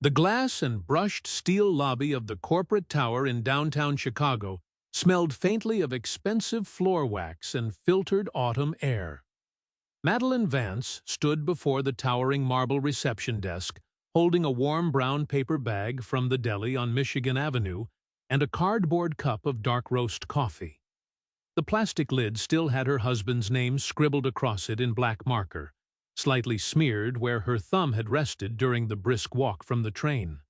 The glass and brushed steel lobby of the corporate tower in downtown Chicago smelled faintly of expensive floor wax and filtered autumn air. Madeline Vance stood before the towering marble reception desk, holding a warm brown paper bag from the deli on Michigan Avenue and a cardboard cup of dark roast coffee. The plastic lid still had her husband's name scribbled across it in black marker, slightly smeared where her thumb had rested during the brisk walk from the train.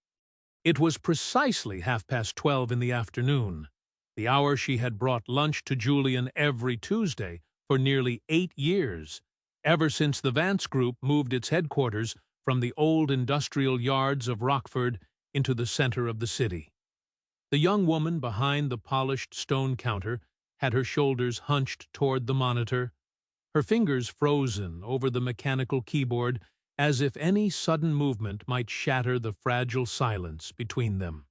It was precisely 12:30 in the afternoon, the hour she had brought lunch to Julian every Tuesday for nearly 8 years, ever since the Vance Group moved its headquarters from the old industrial yards of Rockford into the center of the city. The young woman behind the polished stone counter had her shoulders hunched toward the monitor, her fingers frozen over the mechanical keyboard as if any sudden movement might shatter the fragile silence between them.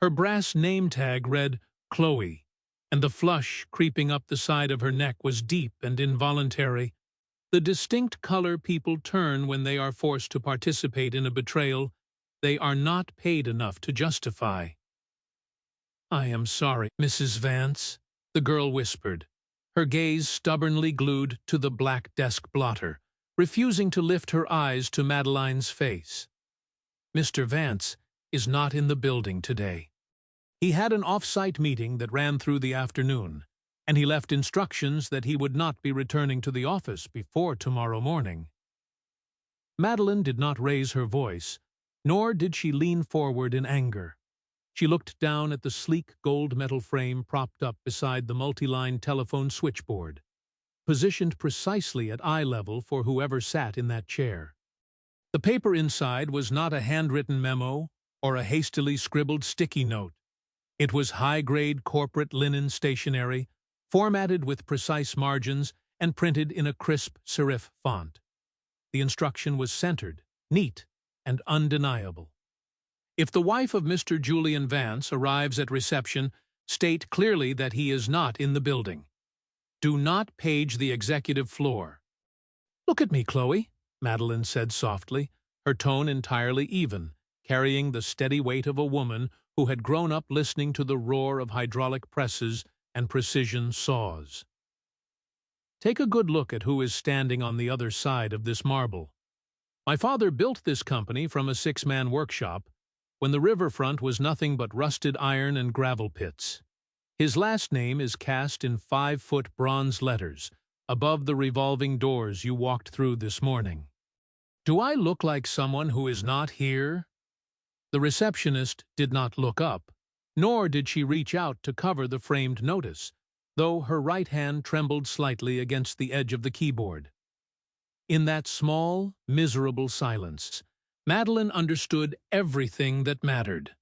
Her brass name tag read Chloe, and the flush creeping up the side of her neck was deep and involuntary, the distinct color people turn when they are forced to participate in a betrayal they are not paid enough to justify. "I am sorry, Mrs. Vance," the girl whispered, her gaze stubbornly glued to the black desk blotter, refusing to lift her eyes to Madeline's face. "Mr. Vance is not in the building today. He had an off-site meeting that ran through the afternoon, and he left instructions that he would not be returning to the office before tomorrow morning." Madeline did not raise her voice, nor did she lean forward in anger. She looked down at the sleek gold metal frame propped up beside the multi-line telephone switchboard, positioned precisely at eye level for whoever sat in that chair. The paper inside was not a handwritten memo or a hastily scribbled sticky note. It was high-grade corporate linen stationery, formatted with precise margins and printed in a crisp serif font. The instruction was centered, neat, and undeniable. If the wife of Mr. Julian Vance arrives at reception, state clearly that he is not in the building. Do not page the executive floor. "Look at me, Chloe," Madeline said softly, her tone entirely even, carrying the steady weight of a woman who had grown up listening to the roar of hydraulic presses and precision saws. "Take a good look at who is standing on the other side of this marble. My father built this company from a 6-man workshop when the riverfront was nothing but rusted iron and gravel pits. His last name is cast in 5-foot bronze letters above the revolving doors you walked through this morning. Do I look like someone who is not here?" The receptionist did not look up, nor did she reach out to cover the framed notice, though her right hand trembled slightly against the edge of the keyboard. In that small, miserable silence, Madeline understood everything that mattered.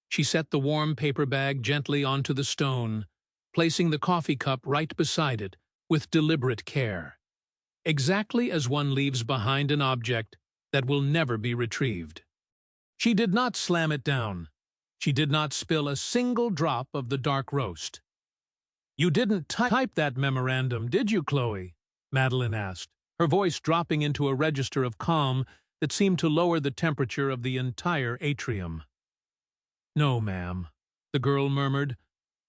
She set the warm paper bag gently onto the stone, placing the coffee cup right beside it with deliberate care, exactly as one leaves behind an object that will never be retrieved. She did not slam it down. She did not spill a single drop of the dark roast. "You didn't type that memorandum, did you, Chloe?" Madeline asked, her voice dropping into a register of calm that seemed to lower the temperature of the entire atrium. "No, ma'am," the girl murmured,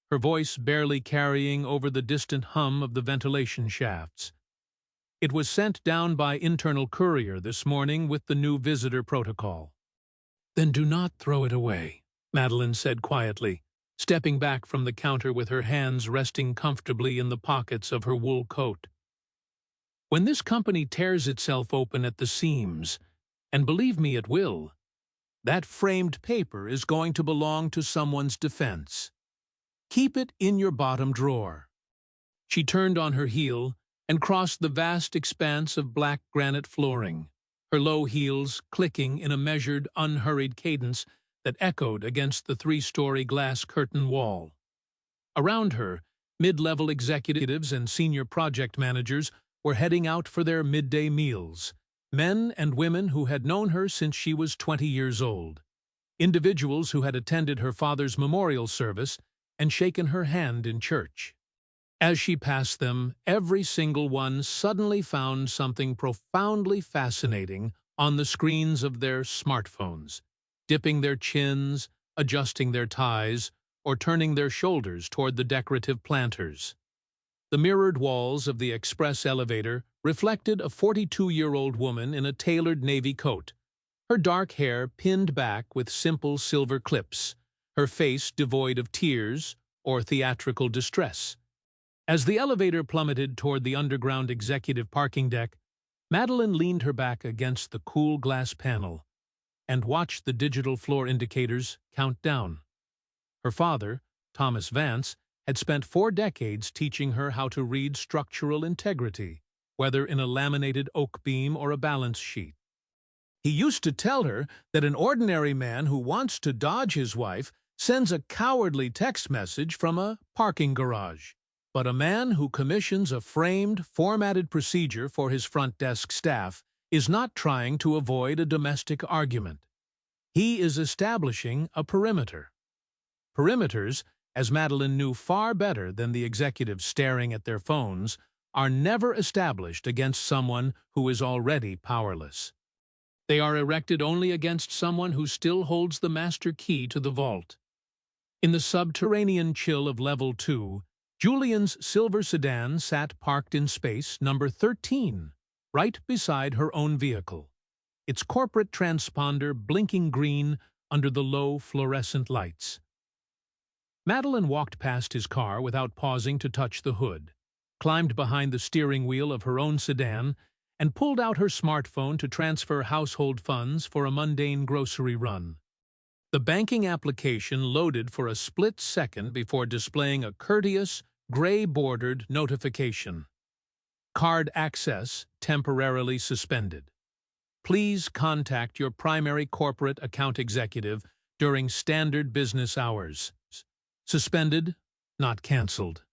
her voice barely carrying over the distant hum of the ventilation shafts. "It was sent down by internal courier this morning with the new visitor protocol." "Then do not throw it away," Madeline said quietly, stepping back from the counter with her hands resting comfortably in the pockets of her wool coat. "When this company tears itself open at the seams, and believe me it will, that framed paper is going to belong to someone's defense. Keep it in your bottom drawer." She turned on her heel and crossed the vast expanse of black granite flooring, her low heels clicking in a measured, unhurried cadence that echoed against the 3-story glass curtain wall. Around her, mid-level executives and senior project managers were heading out for their midday meals, men and women who had known her since she was 20 years old, individuals who had attended her father's memorial service and shaken her hand in church. As she passed them, every single one suddenly found something profoundly fascinating on the screens of their smartphones. dipping their chins, adjusting their ties, or turning their shoulders toward the decorative planters. The mirrored walls of the express elevator reflected a 42-year-old woman in a tailored navy coat, her dark hair pinned back with simple silver clips, her face devoid of tears or theatrical distress. As the elevator plummeted toward the underground executive parking deck, Madeline leaned her back against the cool glass panel and watched the digital floor indicators count down. Her father, Thomas Vance, had spent 4 decades teaching her how to read structural integrity, whether in a laminated oak beam or a balance sheet. He used to tell her that an ordinary man who wants to dodge his wife sends a cowardly text message from a parking garage. But a man who commissions a framed, formatted procedure for his front desk staff is not trying to avoid a domestic argument. He is establishing a perimeter. Perimeters, as Madeline knew far better than the executives staring at their phones, are never established against someone who is already powerless. They are erected only against someone who still holds the master key to the vault. In the subterranean chill of Level 2, Julian's silver sedan sat parked in space number 13, right beside her own vehicle, its corporate transponder blinking green under the low fluorescent lights. Madeline walked past his car without pausing to touch the hood, climbed behind the steering wheel of her own sedan, and pulled out her smartphone to transfer household funds for a mundane grocery run. The banking application loaded for a split second before displaying a courteous, gray-bordered notification. Card access temporarily suspended. Please contact your primary corporate account executive during standard business hours. Suspended, not canceled.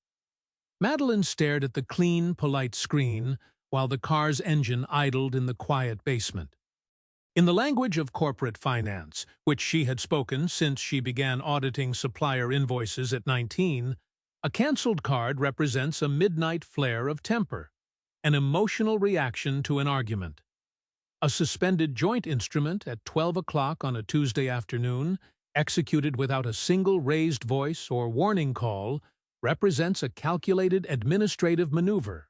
Madeline stared at the clean, polite screen while the car's engine idled in the quiet basement. In the language of corporate finance, which she had spoken since she began auditing supplier invoices at 19, a canceled card represents a midnight flare of temper, an emotional reaction to an argument. A suspended joint instrument at 12 o'clock on a Tuesday afternoon, executed without a single raised voice or warning call, represents a calculated administrative maneuver.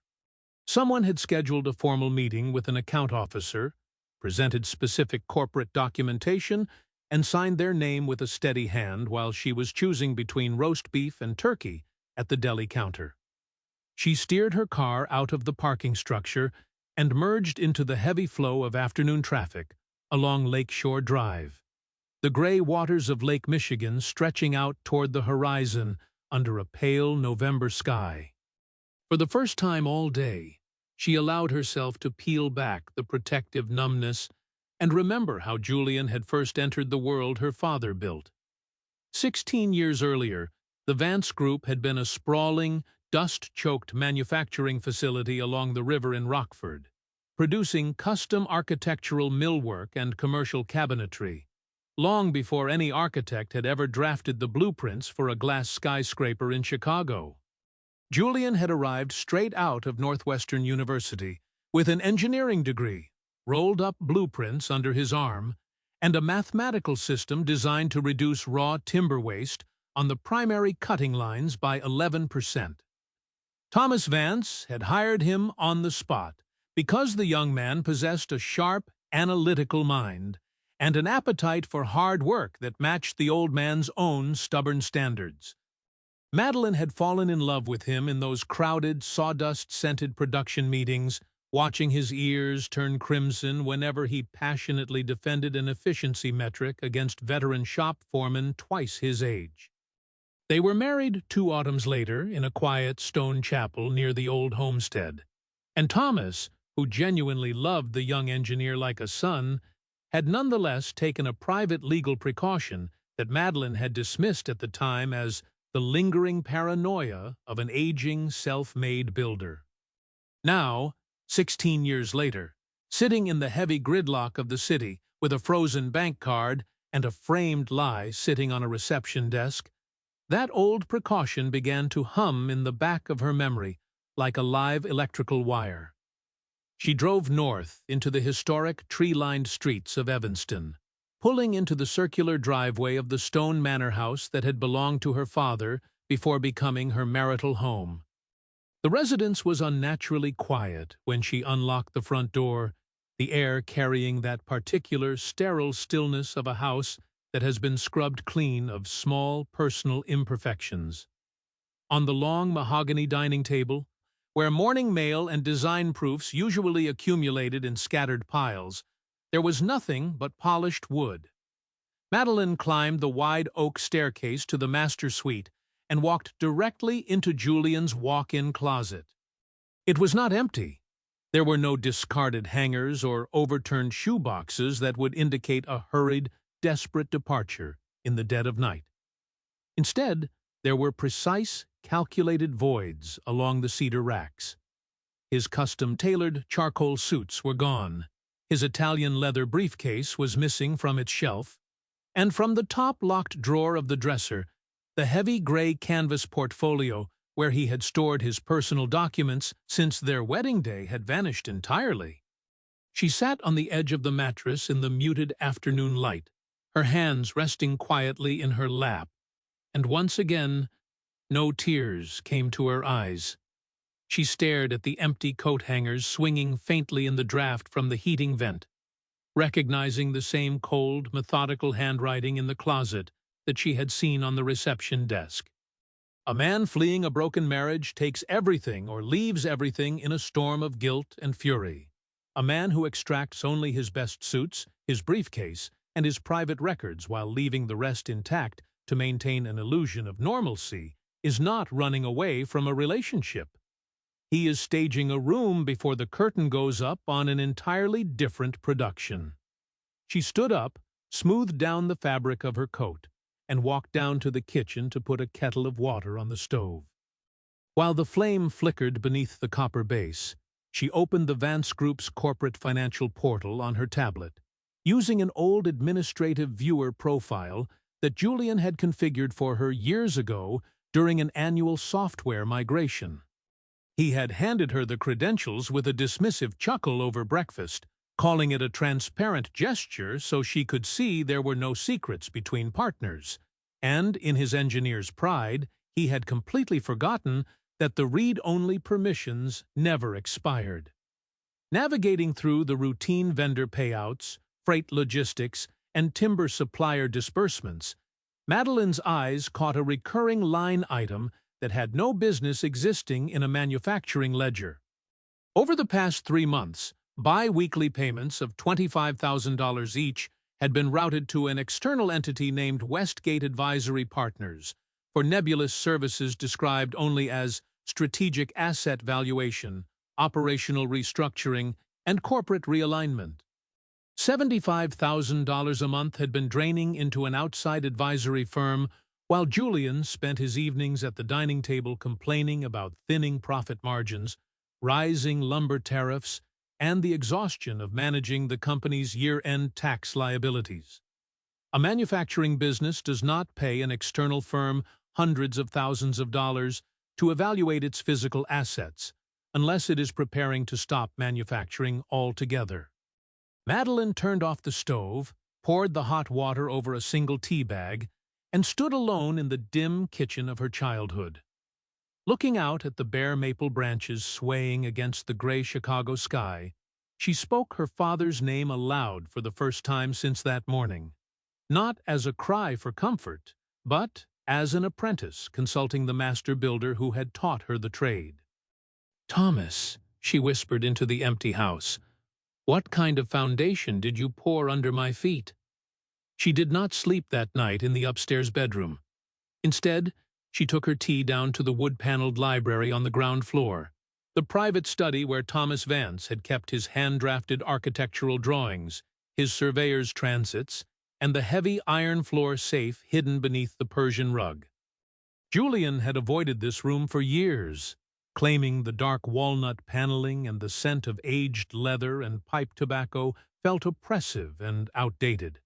Someone had scheduled a formal meeting with an account officer, presented specific corporate documentation, and signed their name with a steady hand while she was choosing between roast beef and turkey at the deli counter. She steered her car out of the parking structure and merged into the heavy flow of afternoon traffic along Lakeshore Drive, the gray waters of Lake Michigan stretching out toward the horizon under a pale November sky. For the first time all day, she allowed herself to peel back the protective numbness and remember how Julian had first entered the world her father built. 16 years earlier, the Vance Group had been a sprawling, dust-choked manufacturing facility along the river in Rockford, producing custom architectural millwork and commercial cabinetry, long before any architect had ever drafted the blueprints for a glass skyscraper in Chicago. Julian had arrived straight out of Northwestern University with an engineering degree, rolled-up blueprints under his arm, and a mathematical system designed to reduce raw timber waste on the primary cutting lines by 11%. Thomas Vance had hired him on the spot because the young man possessed a sharp, analytical mind and an appetite for hard work that matched the old man's own stubborn standards. Madeline had fallen in love with him in those crowded, sawdust-scented production meetings, watching his ears turn crimson whenever he passionately defended an efficiency metric against veteran shop foremen twice his age. They were married 2 autumns later in a quiet stone chapel near the old homestead, and Thomas, who genuinely loved the young engineer like a son, had nonetheless taken a private legal precaution that Madeline had dismissed at the time as the lingering paranoia of an aging, self-made builder. Now, 16 years later, sitting in the heavy gridlock of the city with a frozen bank card and a framed lie sitting on a reception desk, that old precaution began to hum in the back of her memory like a live electrical wire. She drove north into the historic tree-lined streets of Evanston, pulling into the circular driveway of the stone manor house that had belonged to her father before becoming her marital home. The residence was unnaturally quiet when she unlocked the front door, the air carrying that particular sterile stillness of a house that has been scrubbed clean of small personal imperfections. On the long mahogany dining table, where morning mail and design proofs usually accumulated in scattered piles, there was nothing but polished wood. Madeline climbed the wide oak staircase to the master suite and walked directly into Julian's walk-in closet. It was not empty. There were no discarded hangers or overturned shoeboxes that would indicate a hurried, desperate departure in the dead of night. Instead, there were precise, calculated voids along the cedar racks. His custom-tailored charcoal suits were gone. His Italian leather briefcase was missing from its shelf, and from the top locked drawer of the dresser, the heavy gray canvas portfolio where he had stored his personal documents since their wedding day had vanished entirely. She sat on the edge of the mattress in the muted afternoon light, her hands resting quietly in her lap, and once again, no tears came to her eyes. She stared at the empty coat hangers swinging faintly in the draft from the heating vent, recognizing the same cold, methodical handwriting in the closet that she had seen on the reception desk. A man fleeing a broken marriage takes everything or leaves everything in a storm of guilt and fury. A man who extracts only his best suits, his briefcase, and his private records while leaving the rest intact to maintain an illusion of normalcy is not running away from a relationship. He is staging a room before the curtain goes up on an entirely different production. She stood up, smoothed down the fabric of her coat, and walked down to the kitchen to put a kettle of water on the stove. While the flame flickered beneath the copper base, she opened the Vance Group's corporate financial portal on her tablet, using an old administrative viewer profile that Julian had configured for her years ago during an annual software migration. He had handed her the credentials with a dismissive chuckle over breakfast, calling it a transparent gesture so she could see there were no secrets between partners, and in his engineer's pride, he had completely forgotten that the read-only permissions never expired. Navigating through the routine vendor payouts, freight logistics, and timber supplier disbursements, Madeline's eyes caught a recurring line item that had no business existing in a manufacturing ledger. Over the past 3 months, bi-weekly payments of $25,000 each had been routed to an external entity named Westgate Advisory Partners for nebulous services described only as strategic asset valuation, operational restructuring, and corporate realignment. $75,000 a month had been draining into an outside advisory firm, while Julian spent his evenings at the dining table complaining about thinning profit margins, rising lumber tariffs, and the exhaustion of managing the company's year-end tax liabilities. A manufacturing business does not pay an external firm hundreds of thousands of dollars to evaluate its physical assets, unless it is preparing to stop manufacturing altogether. Madeline turned off the stove, poured the hot water over a single tea bag, and stood alone in the dim kitchen of her childhood. Looking out at the bare maple branches swaying against the gray Chicago sky, she spoke her father's name aloud for the first time since that morning, not as a cry for comfort, but as an apprentice consulting the master builder who had taught her the trade. "Thomas," she whispered into the empty house, "what kind of foundation did you pour under my feet?" She did not sleep that night in the upstairs bedroom. Instead, she took her tea down to the wood-paneled library on the ground floor, the private study where Thomas Vance had kept his hand-drafted architectural drawings, his surveyor's transits, and the heavy iron floor safe hidden beneath the Persian rug. Julian had avoided this room for years, claiming the dark walnut paneling and the scent of aged leather and pipe tobacco felt oppressive and outdated.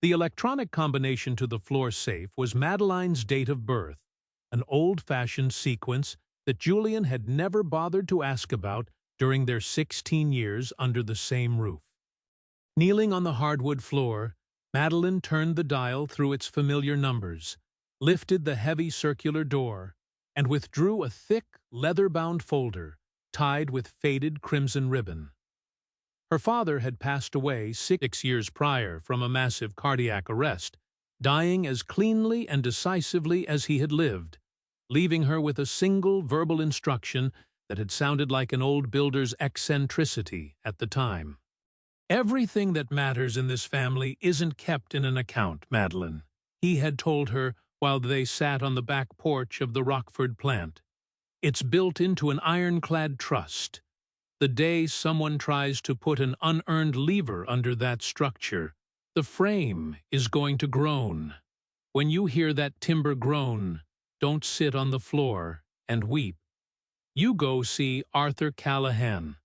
The electronic combination to the floor safe was Madeline's date of birth, an old-fashioned sequence that Julian had never bothered to ask about during their 16 years under the same roof. Kneeling on the hardwood floor, Madeline turned the dial through its familiar numbers, lifted the heavy circular door, and withdrew a thick, leather-bound folder tied with faded crimson ribbon. Her father had passed away 6 years prior from a massive cardiac arrest, dying as cleanly and decisively as he had lived, leaving her with a single verbal instruction that had sounded like an old builder's eccentricity at the time. "Everything that matters in this family isn't kept in an account, Madeline," he had told her while they sat on the back porch of the Rockford plant. "It's built into an ironclad trust. The day someone tries to put an unearned lever under that structure, the frame is going to groan. When you hear that timber groan, don't sit on the floor and weep. You go see Arthur Callahan."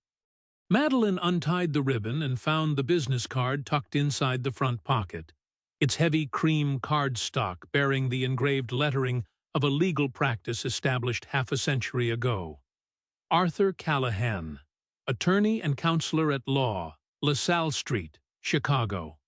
Madeline untied the ribbon and found the business card tucked inside the front pocket, its heavy cream cardstock bearing the engraved lettering of a legal practice established half a century ago. Arthur Callahan, attorney and counselor at law, LaSalle Street, Chicago.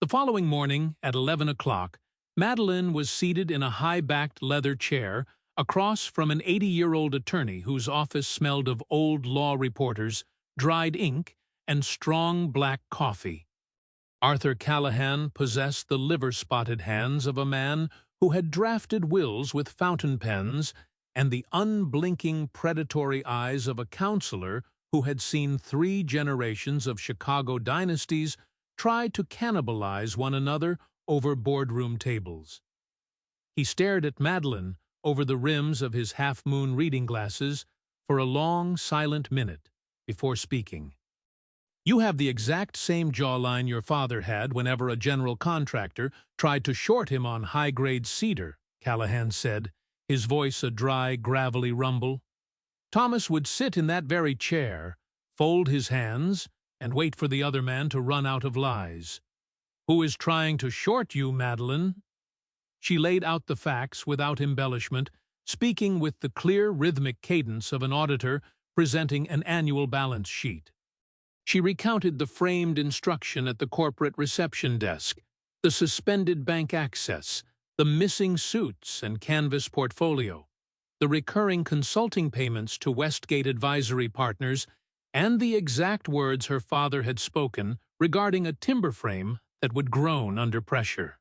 The following morning, at 11 o'clock, Madeline was seated in a high-backed leather chair across from an 80-year-old attorney whose office smelled of old law reporters, dried ink, and strong black coffee. Arthur Callahan possessed the liver-spotted hands of a man who had drafted wills with fountain pens and the unblinking predatory eyes of a counselor who had seen 3 generations of Chicago dynasties try to cannibalize one another over boardroom tables. He stared at Madeline over the rims of his half-moon reading glasses for a long, silent minute before speaking. "You have the exact same jawline your father had whenever a general contractor tried to short him on high-grade cedar," Callahan said, his voice a dry, gravelly rumble. "Thomas would sit in that very chair, fold his hands, and wait for the other man to run out of lies. Who is trying to short you, Madeline?" She laid out the facts without embellishment, speaking with the clear, rhythmic cadence of an auditor presenting an annual balance sheet. She recounted the framed instruction at the corporate reception desk, the suspended bank access, the missing suits and canvas portfolio, the recurring consulting payments to Westgate Advisory Partners, and the exact words her father had spoken regarding a timber frame that would groan under pressure.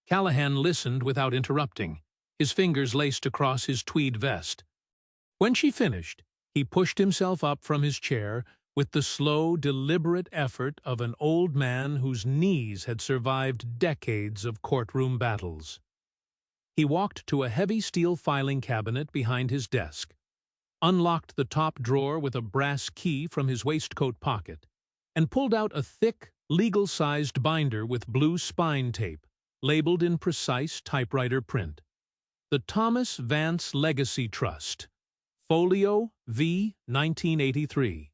Callahan listened without interrupting, his fingers laced across his tweed vest. When she finished, he pushed himself up from his chair with the slow, deliberate effort of an old man whose knees had survived decades of courtroom battles. He walked to a heavy steel filing cabinet behind his desk, unlocked the top drawer with a brass key from his waistcoat pocket, and pulled out a thick, legal-sized binder with blue spine tape, labeled in precise typewriter print. "The Thomas Vance Legacy Trust, Folio V. 1983.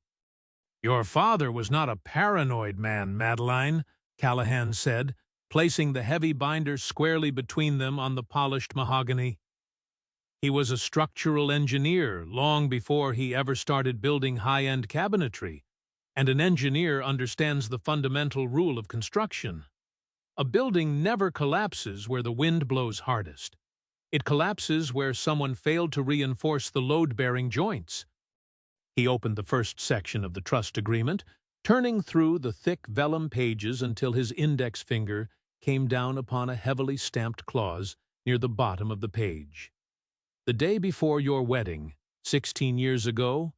"Your father was not a paranoid man, Madeline," Callahan said, placing the heavy binder squarely between them on the polished mahogany. "He was a structural engineer long before he ever started building high-end cabinetry, and an engineer understands the fundamental rule of construction. A building never collapses where the wind blows hardest. It collapses where someone failed to reinforce the load-bearing joints." He opened the first section of the trust agreement, turning through the thick vellum pages until his index finger came down upon a heavily stamped clause near the bottom of the page. "The day before your wedding, 16 years ago,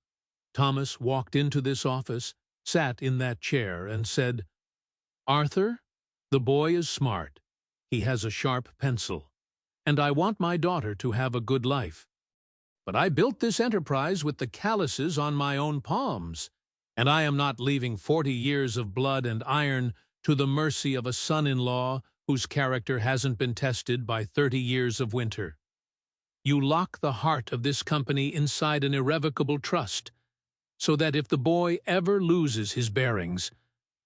Thomas walked into this office, sat in that chair, and said, 'Arthur, the boy is smart. He has a sharp pencil, and I want my daughter to have a good life. But I built this enterprise with the calluses on my own palms, and I am not leaving 40 years of blood and iron to the mercy of a son-in-law whose character hasn't been tested by 30 years of winter. You lock the heart of this company inside an irrevocable trust, so that if the boy ever loses his bearings,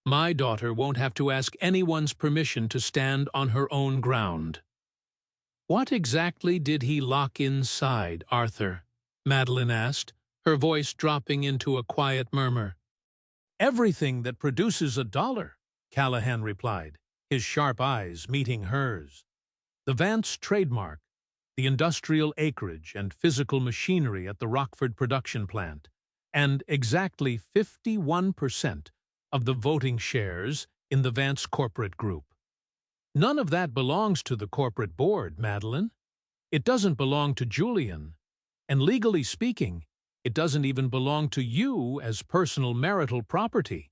my daughter won't have to ask anyone's permission to stand on her own ground.'" "What exactly did he lock inside, Arthur?" Madeline asked, her voice dropping into a quiet murmur. "Everything that produces $1. Callahan replied, his sharp eyes meeting hers. The Vance trademark, the industrial acreage and physical machinery at the Rockford production plant, and exactly 51% of the voting shares in the Vance corporate group. None of that belongs to the corporate board, Madeline. It doesn't belong to Julian. And legally speaking, it doesn't even belong to you as personal marital property.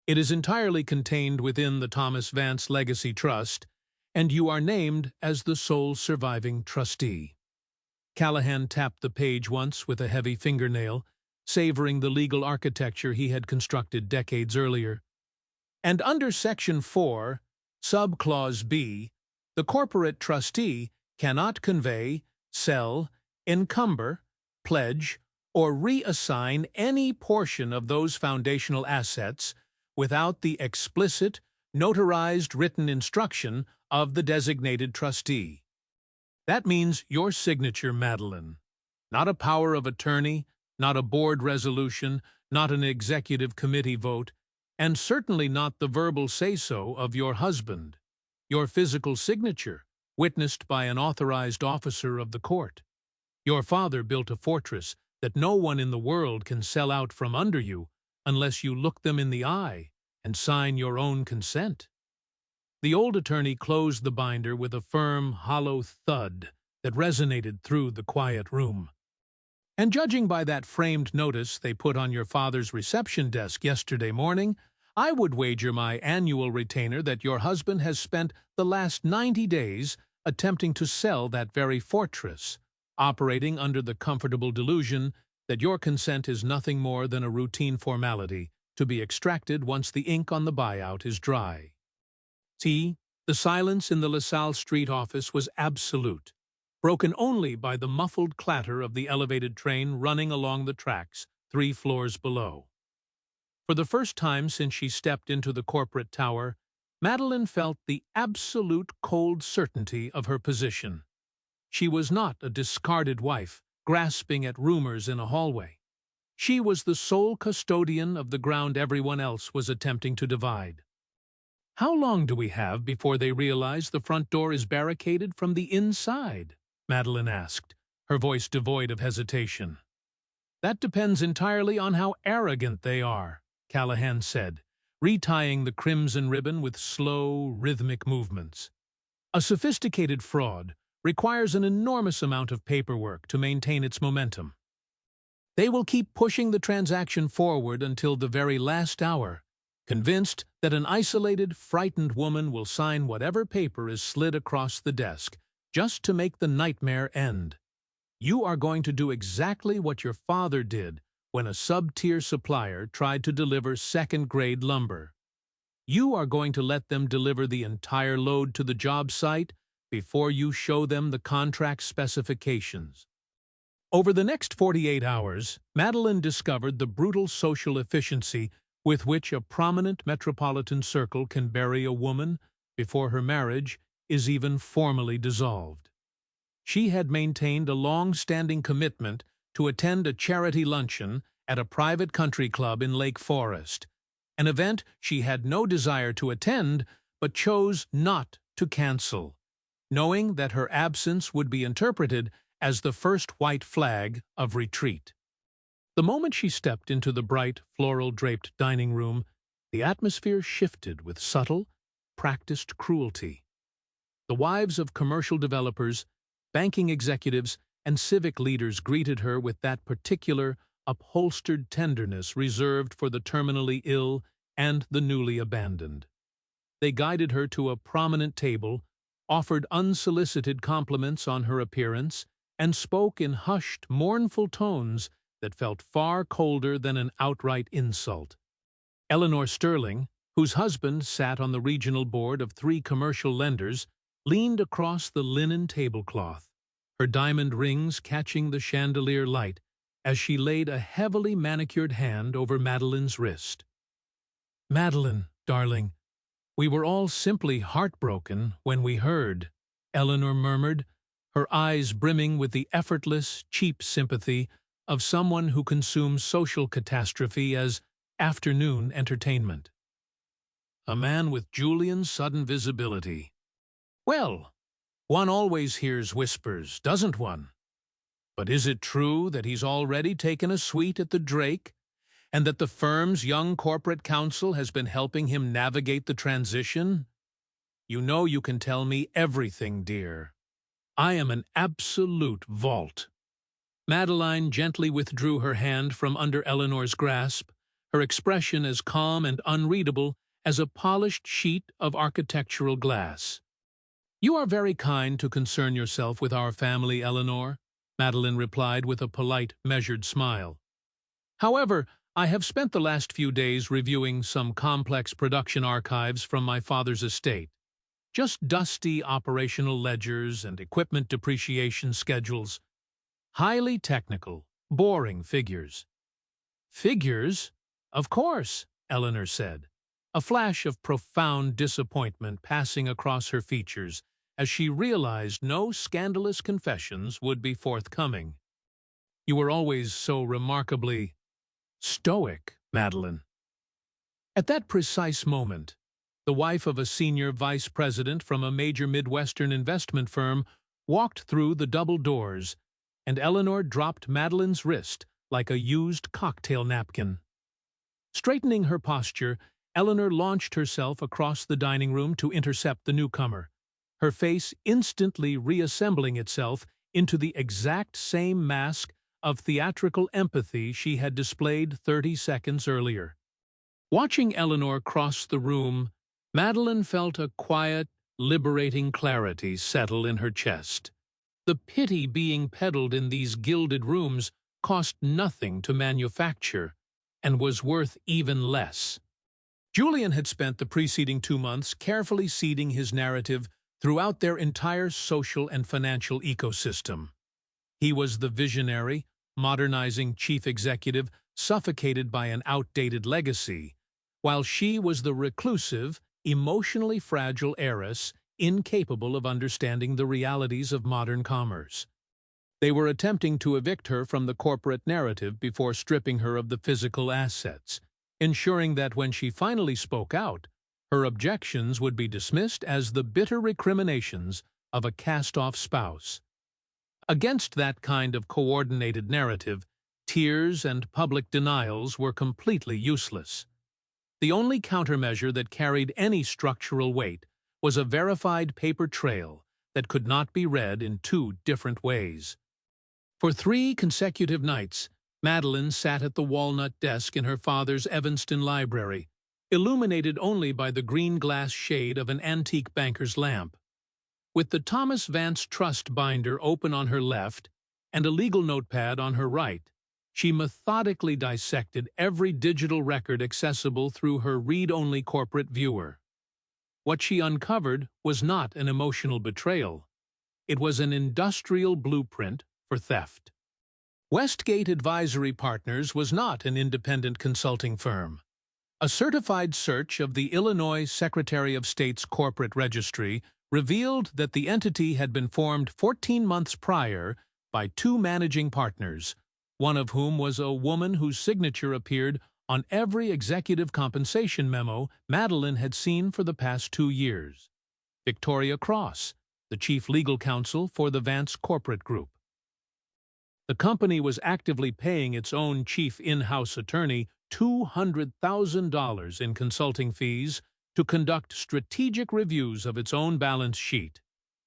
It is entirely contained within the Thomas Vance Legacy Trust, and you are named as the sole surviving trustee. Callahan tapped the page once with a heavy fingernail, savoring the legal architecture he had constructed decades earlier. And under Section 4, Subclause B, the corporate trustee cannot convey, sell, encumber, pledge, or reassign any portion of those foundational assets without the explicit, notarized written instruction of the designated trustee. That means your signature, Madeline. Not a power of attorney, not a board resolution, not an executive committee vote, and certainly not the verbal say-so of your husband. Your physical signature, witnessed by an authorized officer of the court. Your father built a fortress that no one in the world can sell out from under you unless you look them in the eye and sign your own consent. The old attorney closed the binder with a firm, hollow thud that resonated through the quiet room. And judging by that framed notice they put on your father's reception desk yesterday morning, I would wager my annual retainer that your husband has spent the last 90 days attempting to sell that very fortress, operating under the comfortable delusion that your consent is nothing more than a routine formality to be extracted once the ink on the buyout is dry. See, the silence in the LaSalle Street office was absolute, broken only by the muffled clatter of the elevated train running along the tracks 3 floors below. For the first time since she stepped into the corporate tower, Madeline felt the absolute cold certainty of her position. She was not a discarded wife, grasping at rumors in a hallway. She was the sole custodian of the ground everyone else was attempting to divide. How long do we have before they realize the front door is barricaded from the inside? Madeline asked, her voice devoid of hesitation. That depends entirely on how arrogant they are, Callahan said, retying the crimson ribbon with slow, rhythmic movements. A sophisticated fraud requires an enormous amount of paperwork to maintain its momentum. They will keep pushing the transaction forward until the very last hour, convinced that an isolated, frightened woman will sign whatever paper is slid across the desk, just to make the nightmare end. You are going to do exactly what your father did when a sub-tier supplier tried to deliver second-grade lumber. You are going to let them deliver the entire load to the job site before you show them the contract specifications. Over the next 48 hours, Madeline discovered the brutal social efficiency with which a prominent metropolitan circle can bury a woman before her marriage is even formally dissolved. She had maintained a long-standing commitment to attend a charity luncheon at a private country club in Lake Forest, an event she had no desire to attend but chose not to cancel, knowing that her absence would be interpreted as the first white flag of retreat. The moment she stepped into the bright, floral-draped dining room, the atmosphere shifted with subtle, practiced cruelty. The wives of commercial developers, banking executives, and civic leaders greeted her with that particular, upholstered tenderness reserved for the terminally ill and the newly abandoned. They guided her to a prominent table, offered unsolicited compliments on her appearance, and spoke in hushed, mournful tones that felt far colder than an outright insult. Eleanor Sterling, whose husband sat on the regional board of 3 commercial lenders, leaned across the linen tablecloth, her diamond rings catching the chandelier light as she laid a heavily manicured hand over Madeline's wrist. "Madeline, darling, we were all simply heartbroken when we heard," Eleanor murmured, her eyes brimming with the effortless, cheap sympathy of someone who consumes social catastrophe as afternoon entertainment. a man with Julian's sudden visibility. Well, one always hears whispers, doesn't one? But is it true that he's already taken a suite at the Drake, and that the firm's young corporate counsel has been helping him navigate the transition? You know you can tell me everything, dear. I am an absolute vault. Madeline gently withdrew her hand from under Eleanor's grasp, her expression as calm and unreadable as a polished sheet of architectural glass. "You are very kind to concern yourself with our family, Eleanor," Madeline replied with a polite, measured smile. "However, I have spent the last few days reviewing some complex production archives from my father's estate. Just dusty operational ledgers and equipment depreciation schedules. Highly technical, boring figures." "Figures? Of course," Eleanor said, a flash of profound disappointment passing across her features as she realized no scandalous confessions would be forthcoming. "You were always so remarkably stoic, Madeline." At that precise moment, the wife of a senior vice president from a major Midwestern investment firm walked through the double doors, and Eleanor dropped Madeline's wrist like a used cocktail napkin. Straightening her posture, Eleanor launched herself across the dining room to intercept the newcomer, her face instantly reassembling itself into the exact same mask of theatrical empathy she had displayed 30 seconds earlier. Watching Eleanor cross the room, Madeline felt a quiet, liberating clarity settle in her chest. The pity being peddled in these gilded rooms cost nothing to manufacture and was worth even less. Julian had spent the preceding 2 months carefully seeding his narrative throughout their entire social and financial ecosystem. He was the visionary, modernizing chief executive suffocated by an outdated legacy, while she was the reclusive, emotionally fragile heiress incapable of understanding the realities of modern commerce. They were attempting to evict her from the corporate narrative before stripping her of the physical assets, ensuring that when she finally spoke out, her objections would be dismissed as the bitter recriminations of a cast-off spouse. Against that kind of coordinated narrative, tears and public denials were completely useless. The only countermeasure that carried any structural weight was a verified paper trail that could not be read in 2 different ways. For 3 consecutive nights, Madeline sat at the walnut desk in her father's Evanston library, illuminated only by the green glass shade of an antique banker's lamp. With the Thomas Vance Trust binder open on her left and a legal notepad on her right, she methodically dissected every digital record accessible through her read-only corporate viewer. What she uncovered was not an emotional betrayal. It was an industrial blueprint for theft. Westgate Advisory Partners was not an independent consulting firm. A certified search of the Illinois Secretary of State's corporate registry revealed that the entity had been formed 14 months prior by 2 managing partners, one of whom was a woman whose signature appeared on every executive compensation memo Madeline had seen for the past 2 years. Victoria Cross, the chief legal counsel for the Vance Corporate Group. The company was actively paying its own chief in-house attorney $200,000 in consulting fees to conduct strategic reviews of its own balance sheet,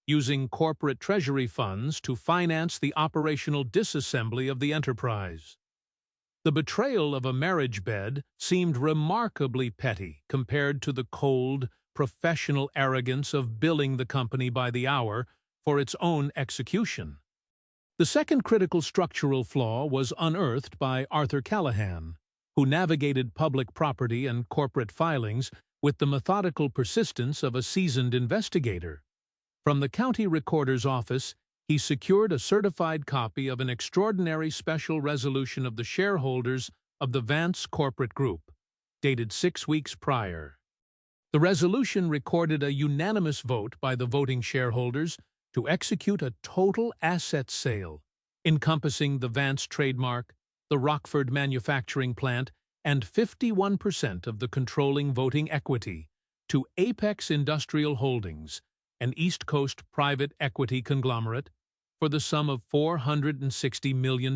using corporate treasury funds to finance the operational disassembly of the enterprise. The betrayal of a marriage bed seemed remarkably petty compared to the cold, professional arrogance of billing the company by the hour for its own execution. The second critical structural flaw was unearthed by Arthur Callahan, who navigated public property and corporate filings with the methodical persistence of a seasoned investigator. From the county recorder's office, he secured a certified copy of an extraordinary special resolution of the shareholders of the Vance Corporate Group, dated 6 weeks prior. The resolution recorded a unanimous vote by the voting shareholders to execute a total asset sale, encompassing the Vance trademark, the Rockford manufacturing plant, and 51% of the controlling voting equity, to Apex Industrial Holdings, an East Coast private equity conglomerate, for the sum of $460 million.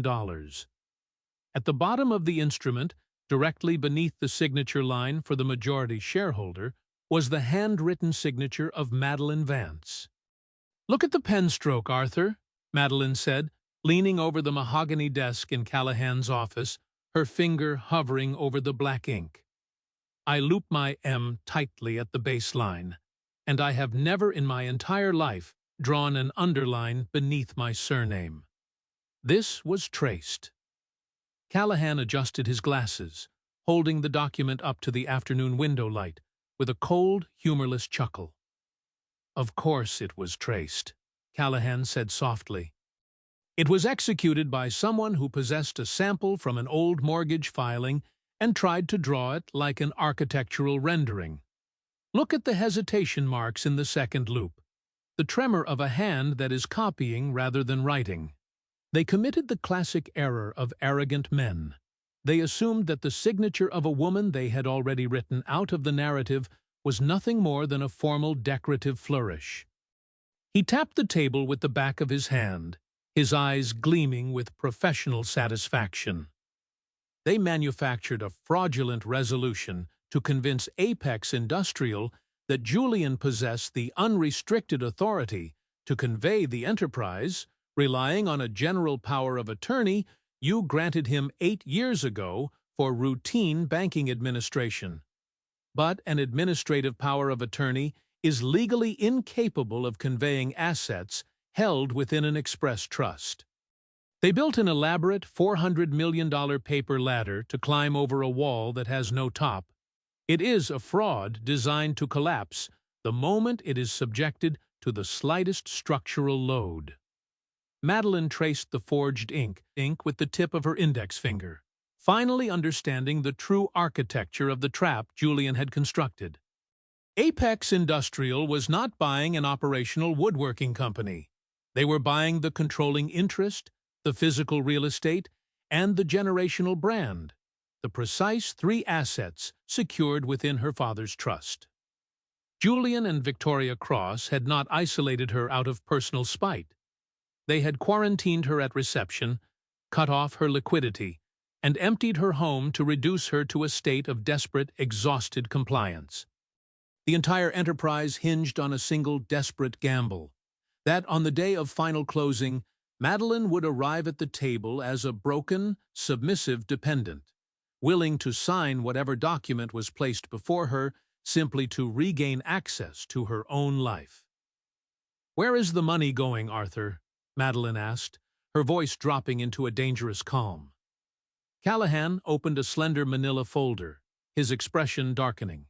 At the bottom of the instrument, directly beneath the signature line for the majority shareholder, was the handwritten signature of Madeline Vance. "Look at the pen stroke, Arthur," Madeline said, leaning over the mahogany desk in Callahan's office, her finger hovering over the black ink. "I loop my M tightly at the baseline, and I have never in my entire life drawn an underline beneath my surname." This was traced. Callahan adjusted his glasses, holding the document up to the afternoon window light, with a cold, humorless chuckle. "Of course it was traced," Callahan said softly. "It was executed by someone who possessed a sample from an old mortgage filing and tried to draw it like an architectural rendering. Look at the hesitation marks in the second loop, the tremor of a hand that is copying rather than writing. They committed the classic error of arrogant men. They assumed that the signature of a woman they had already written out of the narrative was nothing more than a formal decorative flourish." He tapped the table with the back of his hand, his eyes gleaming with professional satisfaction. "They manufactured a fraudulent resolution to convince Apex Industrial that Julian possessed the unrestricted authority to convey the enterprise, relying on a general power of attorney you granted him 8 years ago for routine banking administration. But an administrative power of attorney is legally incapable of conveying assets held within an express trust. They built an elaborate $400 million paper ladder to climb over a wall that has no top. It is a fraud designed to collapse the moment it is subjected to the slightest structural load." Madeline traced the forged ink with the tip of her index finger, finally understanding the true architecture of the trap Julian had constructed. Apex Industrial was not buying an operational woodworking company. They were buying the controlling interest, the physical real estate, and the generational brand, the precise 3 assets secured within her father's trust. Julian and Victoria Cross had not isolated her out of personal spite. They had quarantined her at reception, cut off her liquidity, and emptied her home to reduce her to a state of desperate, exhausted compliance. The entire enterprise hinged on a single desperate gamble, that on the day of final closing, Madeline would arrive at the table as a broken, submissive dependent, willing to sign whatever document was placed before her simply to regain access to her own life. "Where is the money going, Arthur?" Madeline asked, her voice dropping into a dangerous calm. Callahan opened a slender manila folder, his expression darkening.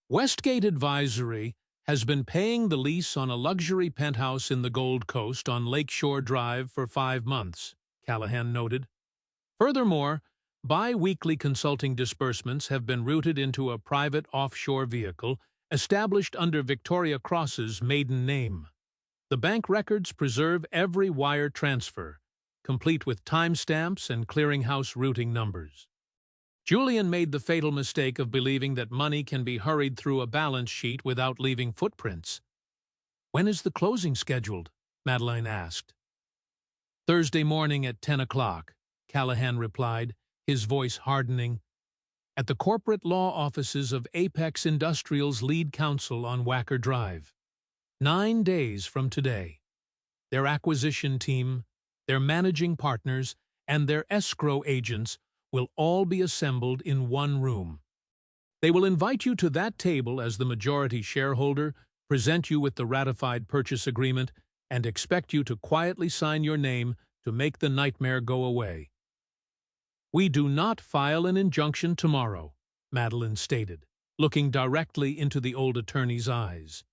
"Westgate Advisory has been paying the lease on a luxury penthouse in the Gold Coast on Lakeshore Drive for 5 months, Callahan noted. Furthermore, bi-weekly consulting disbursements have been routed into a private offshore vehicle established under Victoria Cross's maiden name. The bank records preserve every wire transfer, complete with timestamps and clearinghouse routing numbers. Julian made the fatal mistake of believing that money can be hurried through a balance sheet without leaving footprints." "When is the closing scheduled?" Madeline asked. "Thursday morning at 10 o'clock, Callahan replied, his voice hardening. "At the corporate law offices of Apex Industrial's lead counsel on Wacker Drive. 9 days from today. Their acquisition team, their managing partners, and their escrow agents will all be assembled in one room. They will invite you to that table as the majority shareholder, present you with the ratified purchase agreement, and expect you to quietly sign your name to make the nightmare go away." "We do not file an injunction tomorrow," Madeline stated, looking directly into the old attorney's eyes.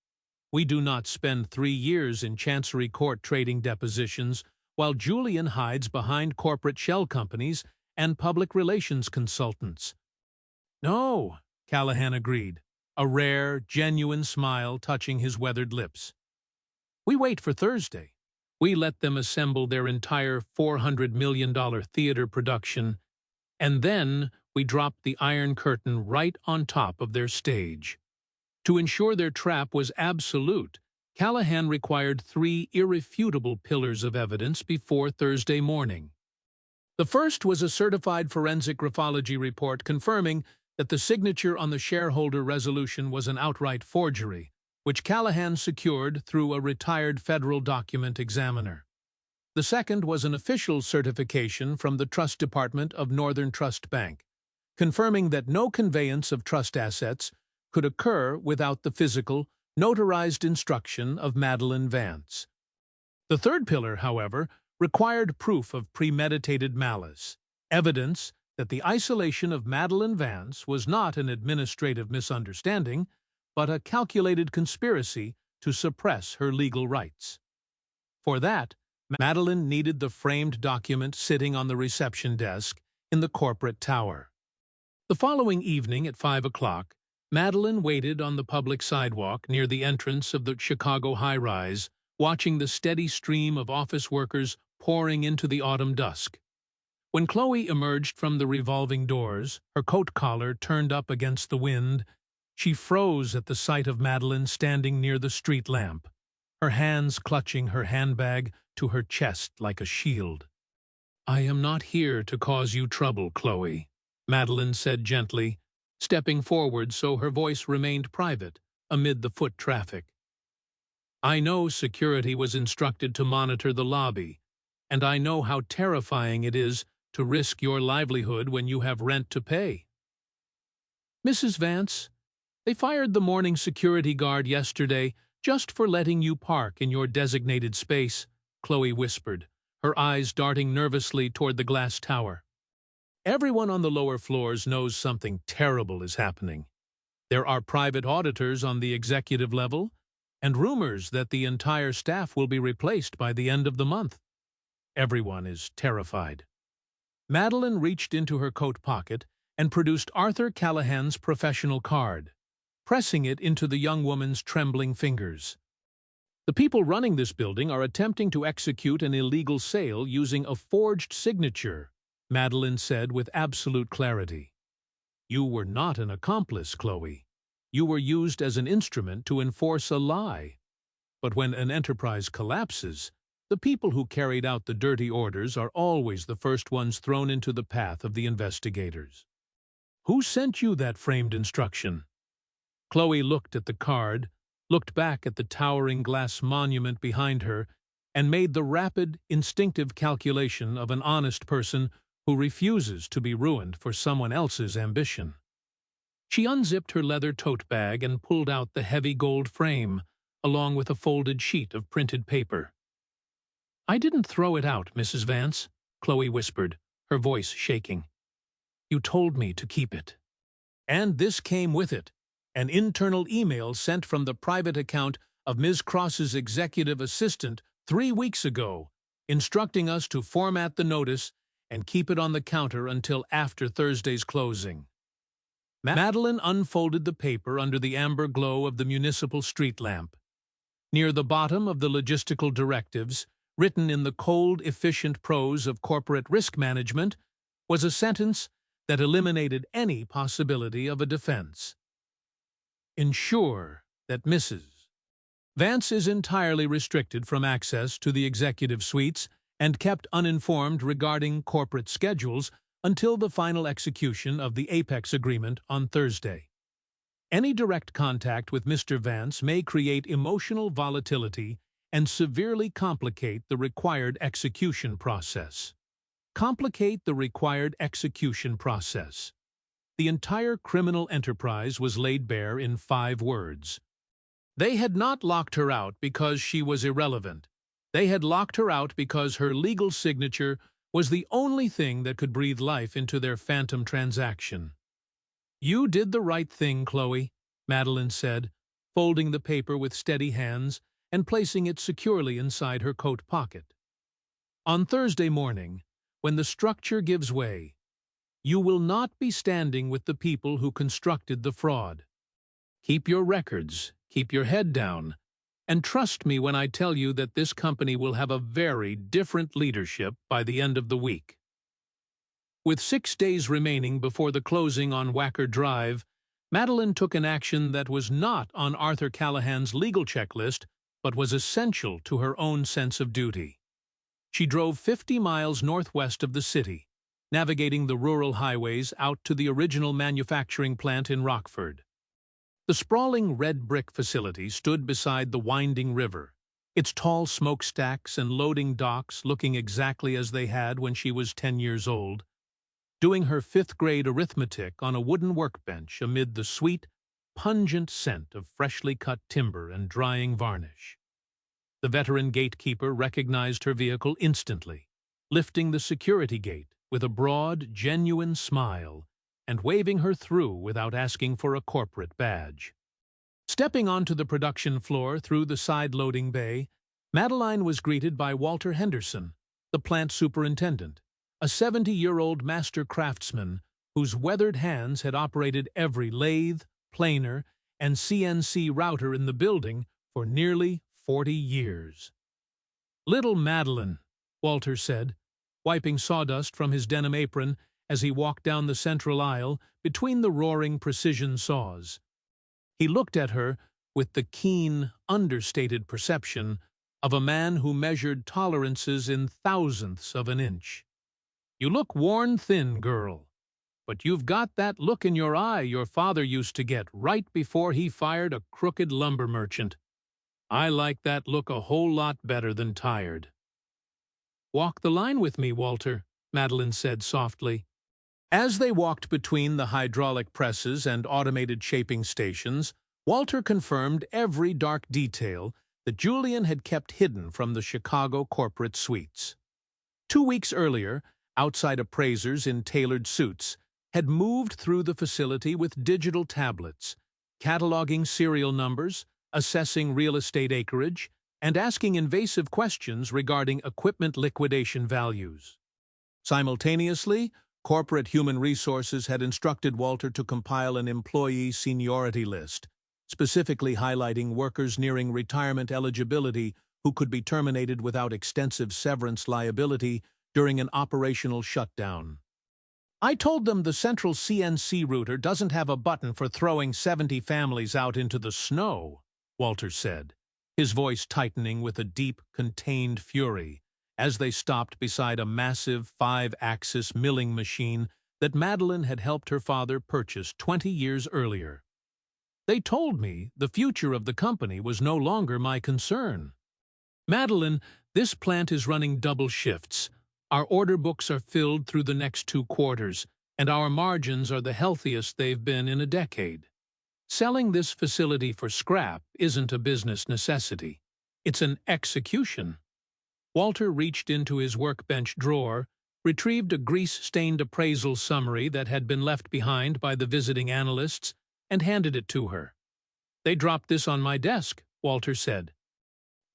"We do not spend 3 years in Chancery Court trading depositions while Julian hides behind corporate shell companies and public relations consultants." "No," Callahan agreed, a rare, genuine smile touching his weathered lips. "We wait for Thursday. We let them assemble their entire $400 million theater production, and then we drop the Iron Curtain right on top of their stage." To ensure their trap was absolute, Callahan required 3 irrefutable pillars of evidence before Thursday morning. The first was a certified forensic graphology report confirming that the signature on the shareholder resolution was an outright forgery, which Callahan secured through a retired federal document examiner. The second was an official certification from the Trust Department of Northern Trust Bank, confirming that no conveyance of trust assets could occur without the physical, notarized instruction of Madeline Vance. The third pillar, however, required proof of premeditated malice, evidence that the isolation of Madeline Vance was not an administrative misunderstanding, but a calculated conspiracy to suppress her legal rights. For that, Madeline needed the framed document sitting on the reception desk in the corporate tower. The following evening at 5 o'clock, Madeline waited on the public sidewalk near the entrance of the Chicago high-rise, watching the steady stream of office workers pouring into the autumn dusk. When Chloe emerged from the revolving doors, her coat collar turned up against the wind, she froze at the sight of Madeline standing near the street lamp, her hands clutching her handbag to her chest like a shield. "I am not here to cause you trouble, Chloe," Madeline said gently, stepping forward so her voice remained private amid the foot traffic. "I know security was instructed to monitor the lobby, and I know how terrifying it is to risk your livelihood when you have rent to pay." "Mrs. Vance, they fired the morning security guard yesterday just for letting you park in your designated space," Chloe whispered, her eyes darting nervously toward the glass tower. "Everyone on the lower floors knows something terrible is happening. There are private auditors on the executive level, and rumors that the entire staff will be replaced by the end of the month. Everyone is terrified." Madeline reached into her coat pocket and produced Arthur Callahan's professional card, pressing it into the young woman's trembling fingers. "The people running this building are attempting to execute an illegal sale using a forged signature," Madeline said with absolute clarity. "You were not an accomplice, Chloe. You were used as an instrument to enforce a lie. But when an enterprise collapses, the people who carried out the dirty orders are always the first ones thrown into the path of the investigators. Who sent you that framed instruction?" Chloe looked at the card, looked back at the towering glass monument behind her, and made the rapid, instinctive calculation of an honest person who refuses to be ruined for someone else's ambition. She unzipped her leather tote bag and pulled out the heavy gold frame, along with a folded sheet of printed paper. "I didn't throw it out, Mrs. Vance," Chloe whispered, her voice shaking. "You told me to keep it. And this came with it, an internal email sent from the private account of Ms. Cross's executive assistant 3 weeks ago, instructing us to format the notice and keep it on the counter until after Thursday's closing." Madeline unfolded the paper under the amber glow of the municipal street lamp. Near the bottom of the logistical directives, written in the cold, efficient prose of corporate risk management, was a sentence that eliminated any possibility of a defense. "Ensure that Mrs. Vance is entirely restricted from access to the executive suites and kept uninformed regarding corporate schedules until the final execution of the Apex agreement on Thursday. Any direct contact with Mr. Vance may create emotional volatility and severely complicate the required execution process." Complicate the required execution process. The entire criminal enterprise was laid bare in 5 words. They had not locked her out because she was irrelevant. They had locked her out because her legal signature was the only thing that could breathe life into their phantom transaction. "You did the right thing, Chloe," Madeline said, folding the paper with steady hands and placing it securely inside her coat pocket. "On Thursday morning, when the structure gives way, you will not be standing with the people who constructed the fraud. Keep your records, keep your head down, and trust me when I tell you that this company will have a very different leadership by the end of the week." With 6 days remaining before the closing on Wacker Drive, Madeline took an action that was not on Arthur Callahan's legal checklist, but was essential to her own sense of duty. She drove 50 miles northwest of the city, navigating the rural highways out to the original manufacturing plant in Rockford. The sprawling red brick facility stood beside the winding river, its tall smokestacks and loading docks looking exactly as they had when she was 10 years old, doing her fifth-grade arithmetic on a wooden workbench amid the sweet, pungent scent of freshly cut timber and drying varnish. The veteran gatekeeper recognized her vehicle instantly, lifting the security gate with a broad, genuine smile and waving her through without asking for a corporate badge. Stepping onto the production floor through the side-loading bay, Madeline was greeted by Walter Henderson, the plant superintendent, a 70-year-old master craftsman whose weathered hands had operated every lathe, planer, and CNC router in the building for nearly 40 years. "Little Madeline," Walter said, wiping sawdust from his denim apron as he walked down the central aisle between the roaring precision saws. He looked at her with the keen, understated perception of a man who measured tolerances in thousandths of an inch. "You look worn thin, girl, but you've got that look in your eye your father used to get right before he fired a crooked lumber merchant. I like that look a whole lot better than tired." "Walk the line with me, Walter," Madeline said softly. As they walked between the hydraulic presses and automated shaping stations, Walter confirmed every dark detail that Julian had kept hidden from the Chicago corporate suites. 2 weeks earlier, outside appraisers in tailored suits had moved through the facility with digital tablets, cataloging serial numbers, assessing real estate acreage, and asking invasive questions regarding equipment liquidation values. Simultaneously, corporate human resources had instructed Walter to compile an employee seniority list, specifically highlighting workers nearing retirement eligibility who could be terminated without extensive severance liability during an operational shutdown. "I told them the central CNC router doesn't have a button for throwing 70 families out into the snow," Walter said, his voice tightening with a deep, contained fury, as they stopped beside a massive 5-axis milling machine that Madeline had helped her father purchase 20 years earlier. "They told me the future of the company was no longer my concern. Madeline, this plant is running double shifts. Our order books are filled through the next 2 quarters, and our margins are the healthiest they've been in a decade. Selling this facility for scrap isn't a business necessity. It's an execution." Walter reached into his workbench drawer, retrieved a grease-stained appraisal summary that had been left behind by the visiting analysts, and handed it to her. "They dropped this on my desk," Walter said.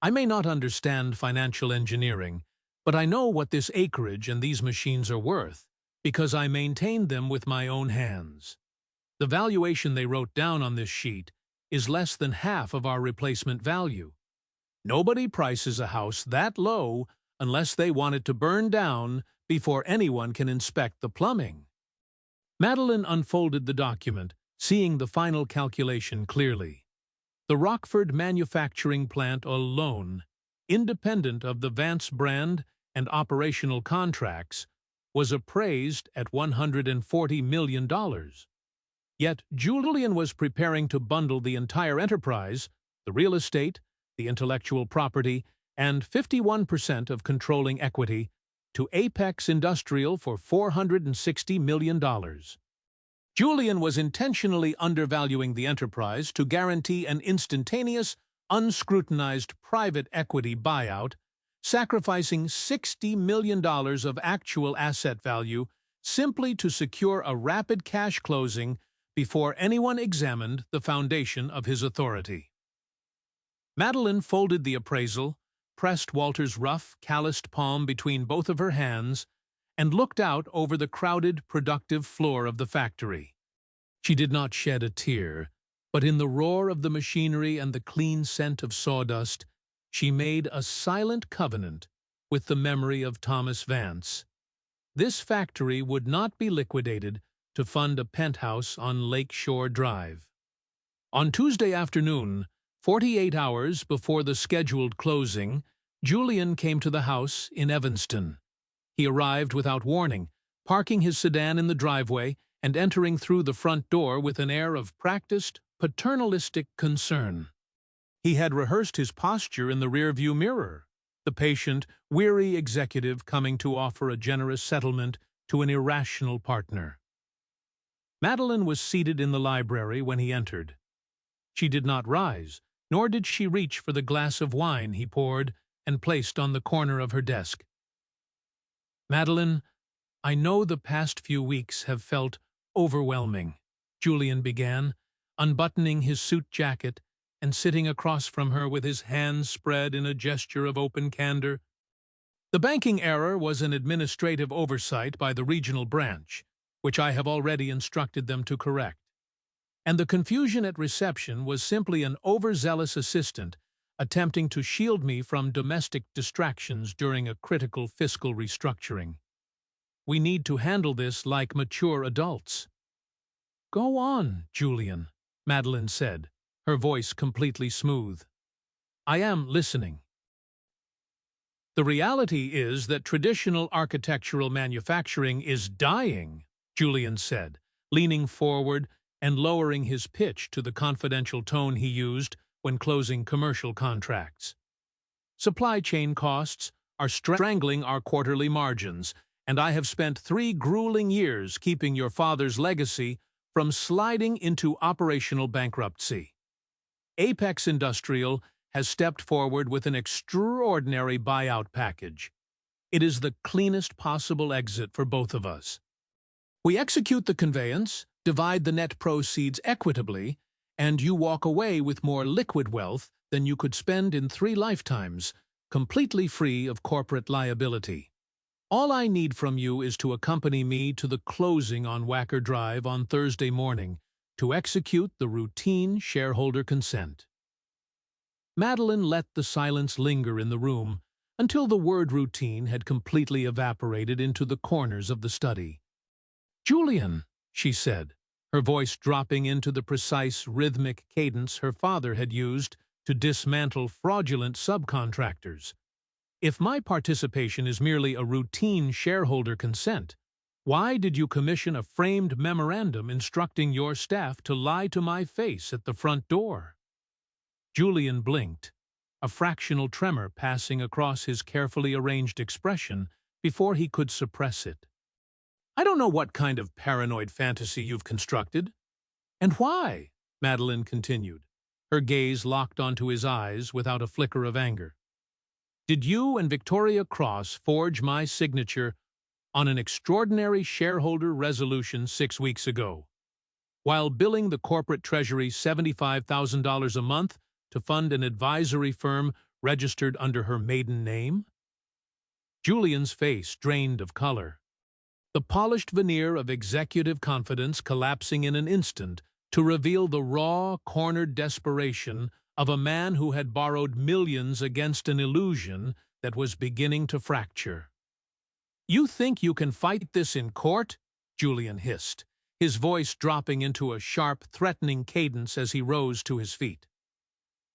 "I may not understand financial engineering, but I know what this acreage and these machines are worth, because I maintained them with my own hands. The valuation they wrote down on this sheet is less than half of our replacement value. Nobody prices a house that low unless they want it to burn down before anyone can inspect the plumbing." Madeline unfolded the document, seeing the final calculation clearly. The Rockford manufacturing plant alone, independent of the Vance brand and operational contracts, was appraised at $140 million. Yet Julian was preparing to bundle the entire enterprise, the real estate, the intellectual property, and 51% of controlling equity, to Apex Industrial for $460 million. Julian was intentionally undervaluing the enterprise to guarantee an instantaneous, unscrutinized private equity buyout, sacrificing $60 million of actual asset value simply to secure a rapid cash closing before anyone examined the foundation of his authority. Madeline folded the appraisal, pressed Walter's rough, calloused palm between both of her hands, and looked out over the crowded, productive floor of the factory. She did not shed a tear, but in the roar of the machinery and the clean scent of sawdust, she made a silent covenant with the memory of Thomas Vance. This factory would not be liquidated to fund a penthouse on Lakeshore Drive. On Tuesday afternoon, 48 hours before the scheduled closing, Julian came to the house in Evanston. He arrived without warning, parking his sedan in the driveway and entering through the front door with an air of practiced, paternalistic concern. He had rehearsed his posture in the rearview mirror, the patient, weary executive coming to offer a generous settlement to an irrational partner. Madeline was seated in the library when he entered. She did not rise, nor did she reach for the glass of wine he poured and placed on the corner of her desk. "Madeline, I know the past few weeks have felt overwhelming," Julian began, unbuttoning his suit jacket and sitting across from her with his hands spread in a gesture of open candor. "The banking error was an administrative oversight by the regional branch, which I have already instructed them to correct. And the confusion at reception was simply an overzealous assistant attempting to shield me from domestic distractions during a critical fiscal restructuring. We need to handle this like mature adults." "Go on, Julian," Madeline said, her voice completely smooth. "I am listening." "The reality is that traditional architectural manufacturing is dying," Julian said, leaning forward and lowering his pitch to the confidential tone he used when closing commercial contracts. "Supply chain costs are strangling our quarterly margins, and I have spent 3 grueling years keeping your father's legacy from sliding into operational bankruptcy. Apex Industrial has stepped forward with an extraordinary buyout package. It is the cleanest possible exit for both of us. We execute the conveyance, divide the net proceeds equitably, and you walk away with more liquid wealth than you could spend in 3 lifetimes, completely free of corporate liability. All I need from you is to accompany me to the closing on Wacker Drive on Thursday morning to execute the routine shareholder consent." Madeline let the silence linger in the room until the word routine had completely evaporated into the corners of the study. "Julian," she said, her voice dropping into the precise rhythmic cadence her father had used to dismantle fraudulent subcontractors, "if my participation is merely a routine shareholder consent, why did you commission a framed memorandum instructing your staff to lie to my face at the front door?" Julian blinked, a fractional tremor passing across his carefully arranged expression before he could suppress it. "I don't know what kind of paranoid fantasy you've constructed." "And why?" Madeline continued, her gaze locked onto his eyes without a flicker of anger. "Did you and Victoria Cross forge my signature on an extraordinary shareholder resolution 6 weeks ago, while billing the corporate treasury $75,000 a month to fund an advisory firm registered under her maiden name?" Julian's face drained of color, the polished veneer of executive confidence collapsing in an instant to reveal the raw, cornered desperation of a man who had borrowed millions against an illusion that was beginning to fracture. "You think you can fight this in court?" Julian hissed, his voice dropping into a sharp, threatening cadence as he rose to his feet.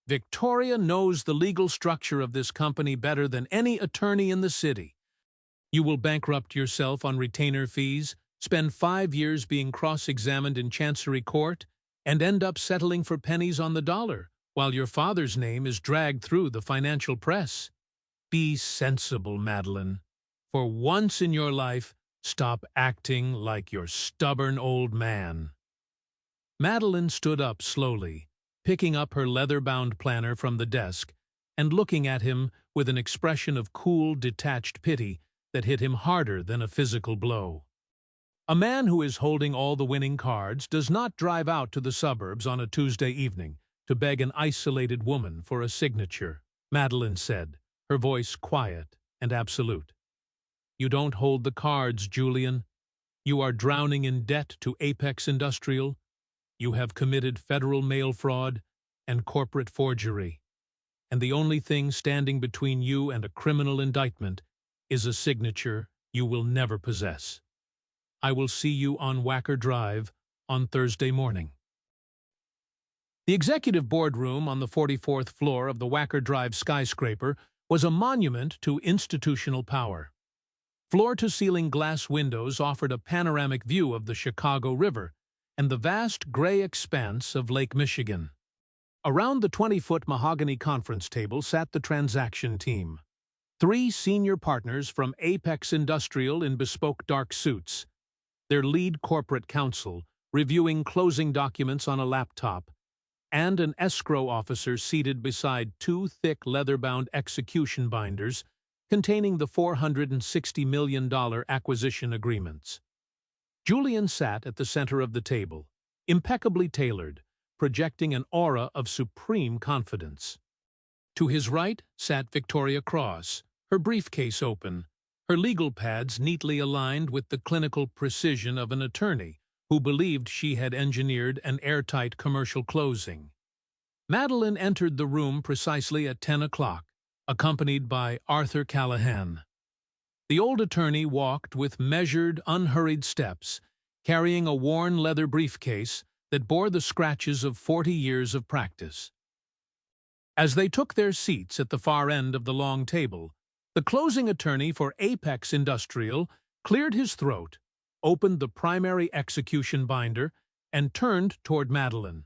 "Victoria knows the legal structure of this company better than any attorney in the city. You will bankrupt yourself on retainer fees, spend 5 years being cross-examined in Chancery Court, and end up settling for pennies on the dollar, while your father's name is dragged through the financial press. Be sensible, Madeline. For once in your life, stop acting like your stubborn old man." Madeline stood up slowly, picking up her leather-bound planner from the desk and looking at him with an expression of cool, detached pity that hit him harder than a physical blow. "A man who is holding all the winning cards does not drive out to the suburbs on a Tuesday evening to beg an isolated woman for a signature," Madeline said, her voice quiet and absolute. "You don't hold the cards, Julian. You are drowning in debt to Apex Industrial. You have committed federal mail fraud and corporate forgery. And the only thing standing between you and a criminal indictment is a signature you will never possess." I will see you on Wacker Drive on Thursday morning. The executive boardroom on the 44th floor of the Wacker Drive skyscraper was a monument to institutional power. Floor-to-ceiling glass windows offered a panoramic view of the Chicago River and the vast gray expanse of Lake Michigan. Around the 20-foot mahogany conference table sat the transaction team. 3 senior partners from Apex Industrial in bespoke dark suits, their lead corporate counsel reviewing closing documents on a laptop, and an escrow officer seated beside 2 thick leather-bound execution binders containing the $460 million acquisition agreements. Julian sat at the center of the table, impeccably tailored, projecting an aura of supreme confidence. To his right sat Victoria Cross, her briefcase open, her legal pads neatly aligned with the clinical precision of an attorney who believed she had engineered an airtight commercial closing. Madeline entered the room precisely at 10 o'clock, accompanied by Arthur Callahan. The old attorney walked with measured, unhurried steps, carrying a worn leather briefcase that bore the scratches of 40 years of practice. As they took their seats at the far end of the long table, the closing attorney for Apex Industrial cleared his throat, opened the primary execution binder, and turned toward Madeline.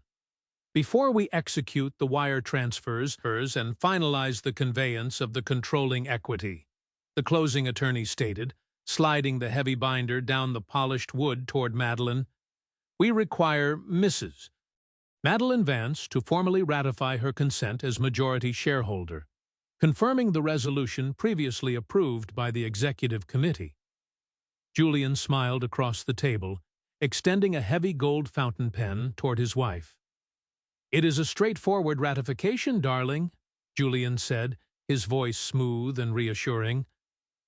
Before we execute the wire transfers and finalize the conveyance of the controlling equity, the closing attorney stated, sliding the heavy binder down the polished wood toward Madeline, we require Mrs. Madeline Vance to formally ratify her consent as majority shareholder, confirming the resolution previously approved by the executive committee. Julian smiled across the table, extending a heavy gold fountain pen toward his wife. It is a straightforward ratification, darling, Julian said, his voice smooth and reassuring.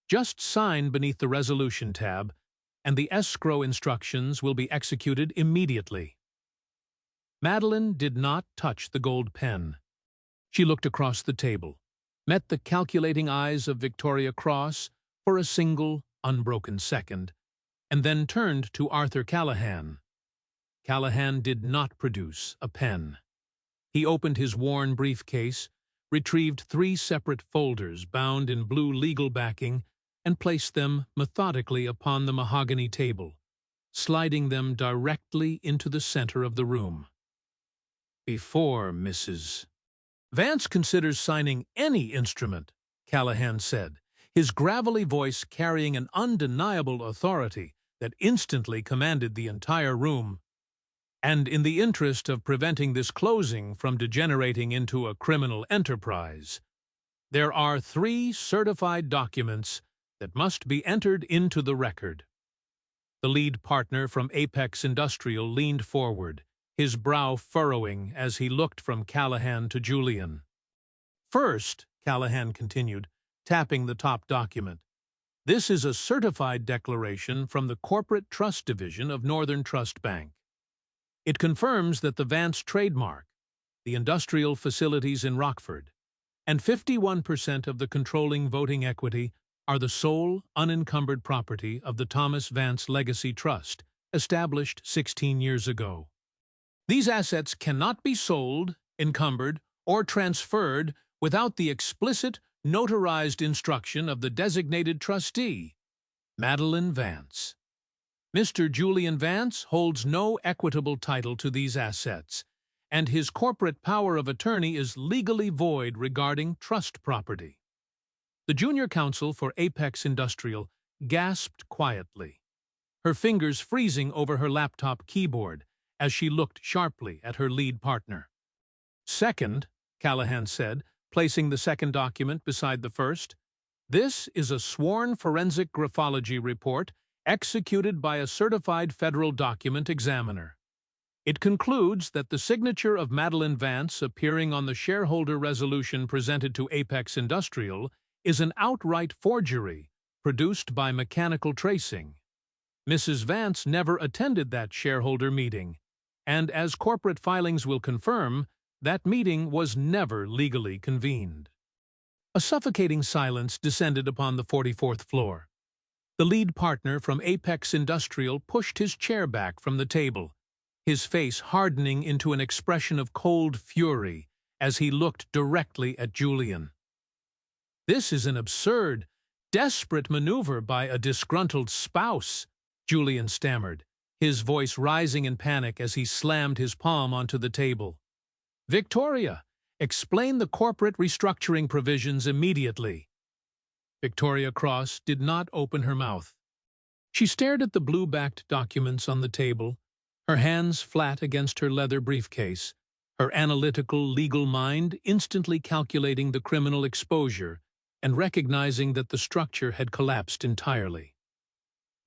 Just sign beneath the resolution tab, and the escrow instructions will be executed immediately. Madeline did not touch the gold pen. She looked across the table, met the calculating eyes of Victoria Cross for a single, unbroken second, and then turned to Arthur Callahan. Callahan did not produce a pen. He opened his worn briefcase, retrieved 3 separate folders bound in blue legal backing, and placed them methodically upon the mahogany table, sliding them directly into the center of the room. Before Mrs. Vance considers signing any instrument, Callahan said, his gravelly voice carrying an undeniable authority that instantly commanded the entire room. And in the interest of preventing this closing from degenerating into a criminal enterprise, there are 3 certified documents that must be entered into the record. The lead partner from Apex Industrial leaned forward, his brow furrowing as he looked from Callahan to Julian. First, Callahan continued, tapping the top document, this is a certified declaration from the Corporate Trust Division of Northern Trust Bank. It confirms that the Vance trademark, the industrial facilities in Rockford, and 51% of the controlling voting equity are the sole, unencumbered property of the Thomas Vance Legacy Trust, established 16 years ago. These assets cannot be sold, encumbered, or transferred without the explicit, notarized instruction of the designated trustee, Madeline Vance. Mr. Julian Vance holds no equitable title to these assets, and his corporate power of attorney is legally void regarding trust property. The junior counsel for Apex Industrial gasped quietly, her fingers freezing over her laptop keyboard as she looked sharply at her lead partner. Second, Callahan said, placing the second document beside the first, this is a sworn forensic graphology report executed by a certified federal document examiner. It concludes that the signature of Madeline Vance appearing on the shareholder resolution presented to Apex Industrial is an outright forgery produced by mechanical tracing. Mrs. Vance never attended that shareholder meeting, and as corporate filings will confirm, that meeting was never legally convened. A suffocating silence descended upon the 44th floor. The lead partner from Apex Industrial pushed his chair back from the table, his face hardening into an expression of cold fury as he looked directly at Julian. "This is an absurd, desperate maneuver by a disgruntled spouse," Julian stammered, his voice rising in panic as he slammed his palm onto the table. "Victoria, explain the corporate restructuring provisions immediately." Victoria Cross did not open her mouth. She stared at the blue-backed documents on the table, her hands flat against her leather briefcase, her analytical, legal mind instantly calculating the criminal exposure and recognizing that the structure had collapsed entirely.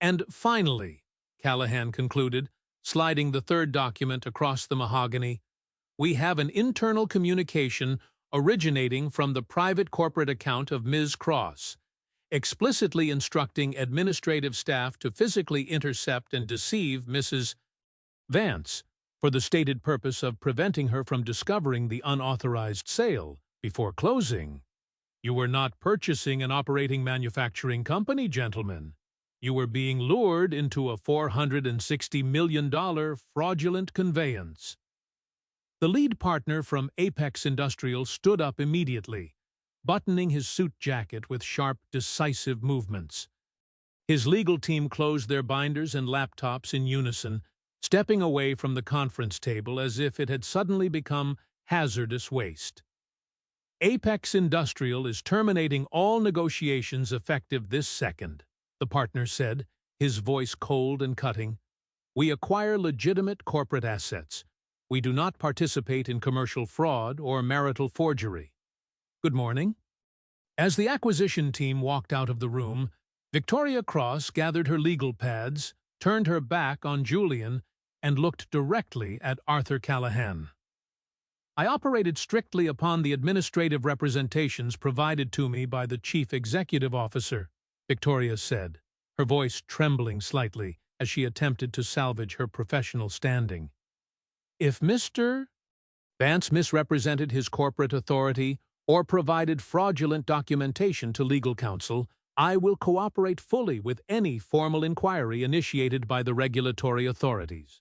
"And finally," Callahan concluded, sliding the third document across the mahogany, "we have an internal communication originating from the private corporate account of Ms. Cross, explicitly instructing administrative staff to physically intercept and deceive Mrs. Vance for the stated purpose of preventing her from discovering the unauthorized sale before closing. You were not purchasing an operating manufacturing company, gentlemen. You were being lured into a $460 million fraudulent conveyance." The lead partner from Apex Industrial stood up immediately, buttoning his suit jacket with sharp, decisive movements. His legal team closed their binders and laptops in unison, stepping away from the conference table as if it had suddenly become hazardous waste. "Apex Industrial is terminating all negotiations effective this second," the partner said, his voice cold and cutting. "We acquire legitimate corporate assets. We do not participate in commercial fraud or marital forgery. Good morning." As the acquisition team walked out of the room, Victoria Cross gathered her legal pads, turned her back on Julian, and looked directly at Arthur Callahan. "I operated strictly upon the administrative representations provided to me by the Chief Executive Officer," Victoria said, her voice trembling slightly as she attempted to salvage her professional standing. "If Mr. Vance misrepresented his corporate authority or provided fraudulent documentation to legal counsel, I will cooperate fully with any formal inquiry initiated by the regulatory authorities."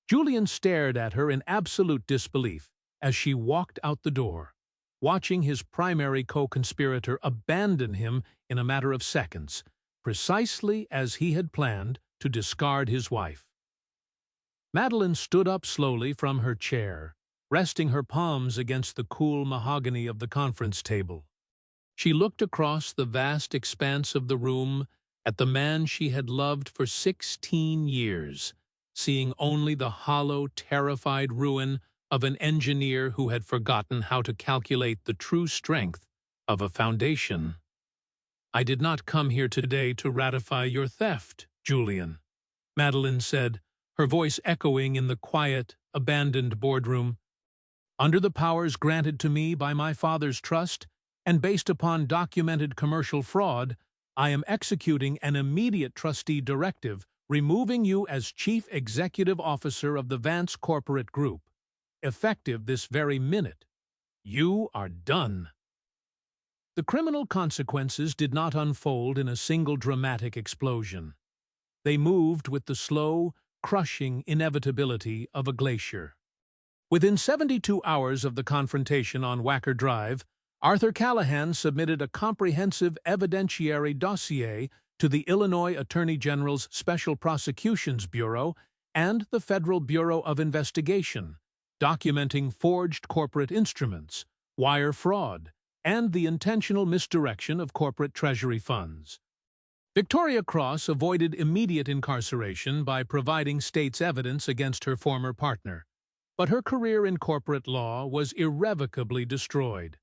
Julian stared at her in absolute disbelief as she walked out the door, watching his primary co-conspirator abandon him in a matter of seconds, precisely as he had planned to discard his wife. Madeline stood up slowly from her chair, resting her palms against the cool mahogany of the conference table. She looked across the vast expanse of the room at the man she had loved for 16 years, seeing only the hollow, terrified ruin of an engineer who had forgotten how to calculate the true strength of a foundation. "I did not come here today to ratify your theft, Julian," Madeline said, her voice echoing in the quiet, abandoned boardroom. "Under the powers granted to me by my father's trust, and based upon documented commercial fraud, I am executing an immediate trustee directive removing you as Chief Executive Officer of the Vance Corporate Group, effective this very minute. You are done." The criminal consequences did not unfold in a single dramatic explosion. They moved with the slow, crushing inevitability of a glacier. Within 72 hours of the confrontation on Wacker Drive, Arthur Callahan submitted a comprehensive evidentiary dossier to the Illinois Attorney General's Special Prosecutions Bureau and the Federal Bureau of Investigation, documenting forged corporate instruments, wire fraud, and the intentional misdirection of corporate treasury funds. Victoria Cross avoided immediate incarceration by providing state's evidence against her former partner, but her career in corporate law was irrevocably destroyed.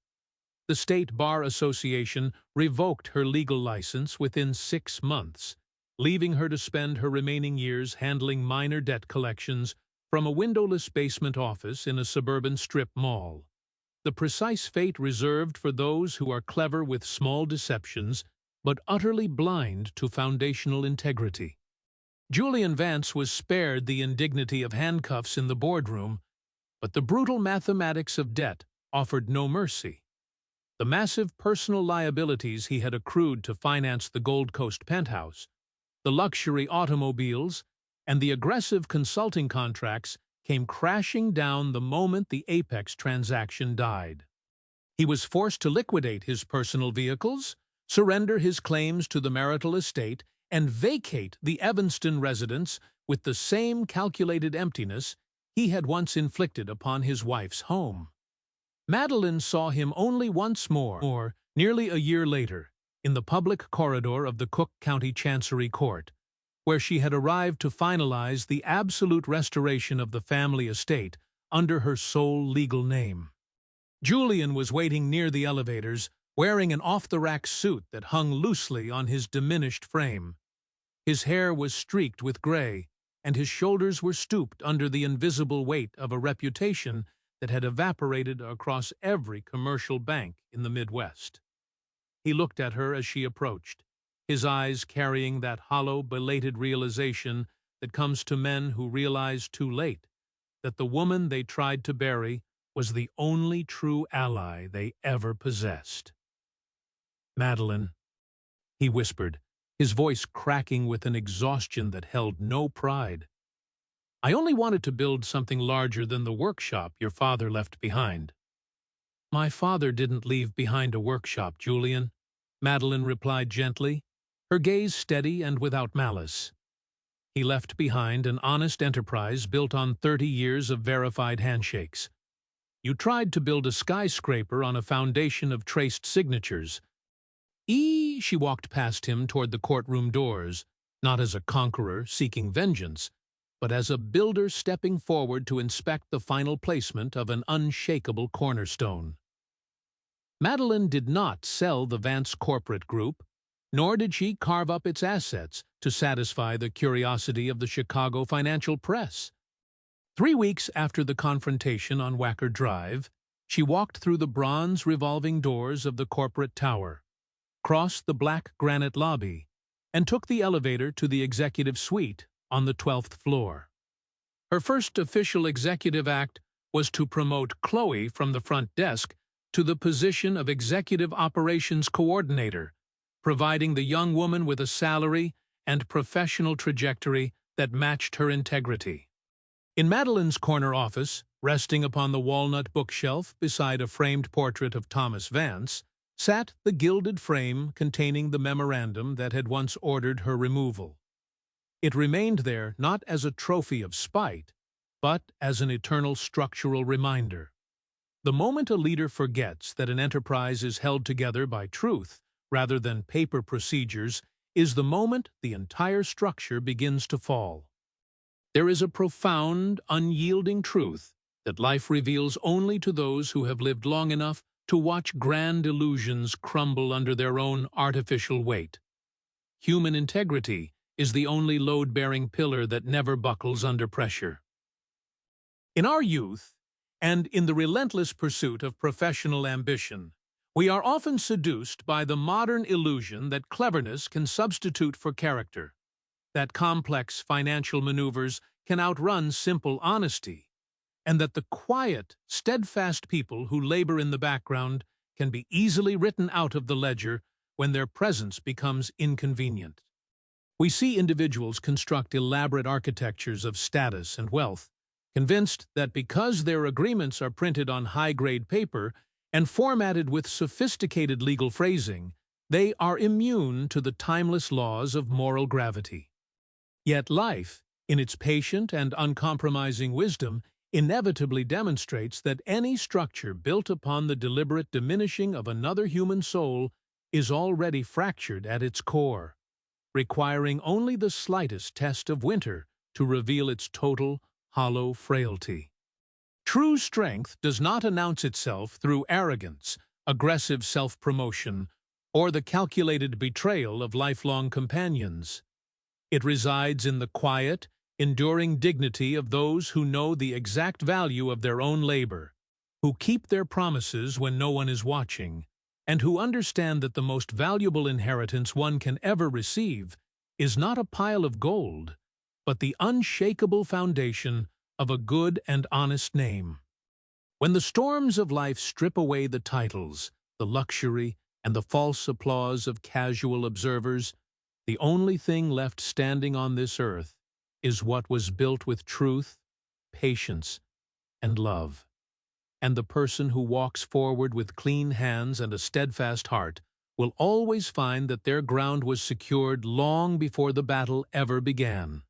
The State Bar Association revoked her legal license within 6 months, leaving her to spend her remaining years handling minor debt collections from a windowless basement office in a suburban strip mall. The precise fate reserved for those who are clever with small deceptions but utterly blind to foundational integrity. Julian Vance was spared the indignity of handcuffs in the boardroom, but the brutal mathematics of debt offered no mercy. the massive personal liabilities he had accrued to finance the Gold Coast penthouse, the luxury automobiles, and the aggressive consulting contracts came crashing down the moment the Apex transaction died. He was forced to liquidate his personal vehicles, surrender his claims to the marital estate, and vacate the Evanston residence with the same calculated emptiness he had once inflicted upon his wife's home. Madeline saw him only once more, nearly a year later, in the public corridor of the Cook County Chancery Court, where she had arrived to finalize the absolute restoration of the family estate under her sole legal name. Julian was waiting near the elevators, wearing an off-the-rack suit that hung loosely on his diminished frame. His hair was streaked with gray, and his shoulders were stooped under the invisible weight of a reputation that had evaporated across every commercial bank in the Midwest. He looked at her as she approached, his eyes carrying that hollow, belated realization that comes to men who realize too late that the woman they tried to bury was the only true ally they ever possessed. "Madeline," he whispered, his voice cracking with an exhaustion that held no pride. "I only wanted to build something larger than the workshop your father left behind." "My father didn't leave behind a workshop, Julian," Madeline replied gently, her gaze steady and without malice. "He left behind an honest enterprise built on 30 years of verified handshakes. You tried to build a skyscraper on a foundation of traced signatures." She walked past him toward the courtroom doors, not as a conqueror seeking vengeance, but as a builder stepping forward to inspect the final placement of an unshakable cornerstone. Madeline did not sell the Vance corporate group, nor did she carve up its assets to satisfy the curiosity of the Chicago financial press. 3 weeks after the confrontation on Wacker Drive, she walked through the bronze revolving doors of the corporate tower, crossed the black granite lobby, and took the elevator to the executive suite on the 12th floor. Her first official executive act was to promote Chloe from the front desk to the position of Executive Operations Coordinator, providing the young woman with a salary and professional trajectory that matched her integrity. In Madeline's corner office, resting upon the walnut bookshelf beside a framed portrait of Thomas Vance, sat the gilded frame containing the memorandum that had once ordered her removal. It remained there not as a trophy of spite, but as an eternal structural reminder. The moment a leader forgets that an enterprise is held together by truth rather than paper procedures is the moment the entire structure begins to fall. There is a profound, unyielding truth that life reveals only to those who have lived long enough to watch grand illusions crumble under their own artificial weight. Human integrity is the only load-bearing pillar that never buckles under pressure. In our youth, and in the relentless pursuit of professional ambition, we are often seduced by the modern illusion that cleverness can substitute for character, that complex financial maneuvers can outrun simple honesty, and that the quiet, steadfast people who labor in the background can be easily written out of the ledger when their presence becomes inconvenient. We see individuals construct elaborate architectures of status and wealth, convinced that because their agreements are printed on high-grade paper and formatted with sophisticated legal phrasing, they are immune to the timeless laws of moral gravity. Yet life, in its patient and uncompromising wisdom, inevitably demonstrates that any structure built upon the deliberate diminishing of another human soul is already fractured at its core, requiring only the slightest test of winter to reveal its total, hollow frailty. True strength does not announce itself through arrogance, aggressive self-promotion, or the calculated betrayal of lifelong companions. It resides in the quiet, enduring dignity of those who know the exact value of their own labor, who keep their promises when no one is watching, and who understand that the most valuable inheritance one can ever receive is not a pile of gold, but the unshakable foundation of a good and honest name. When the storms of life strip away the titles, the luxury, and the false applause of casual observers, the only thing left standing on this earth is what was built with truth, patience, and love. And the person who walks forward with clean hands and a steadfast heart will always find that their ground was secured long before the battle ever began.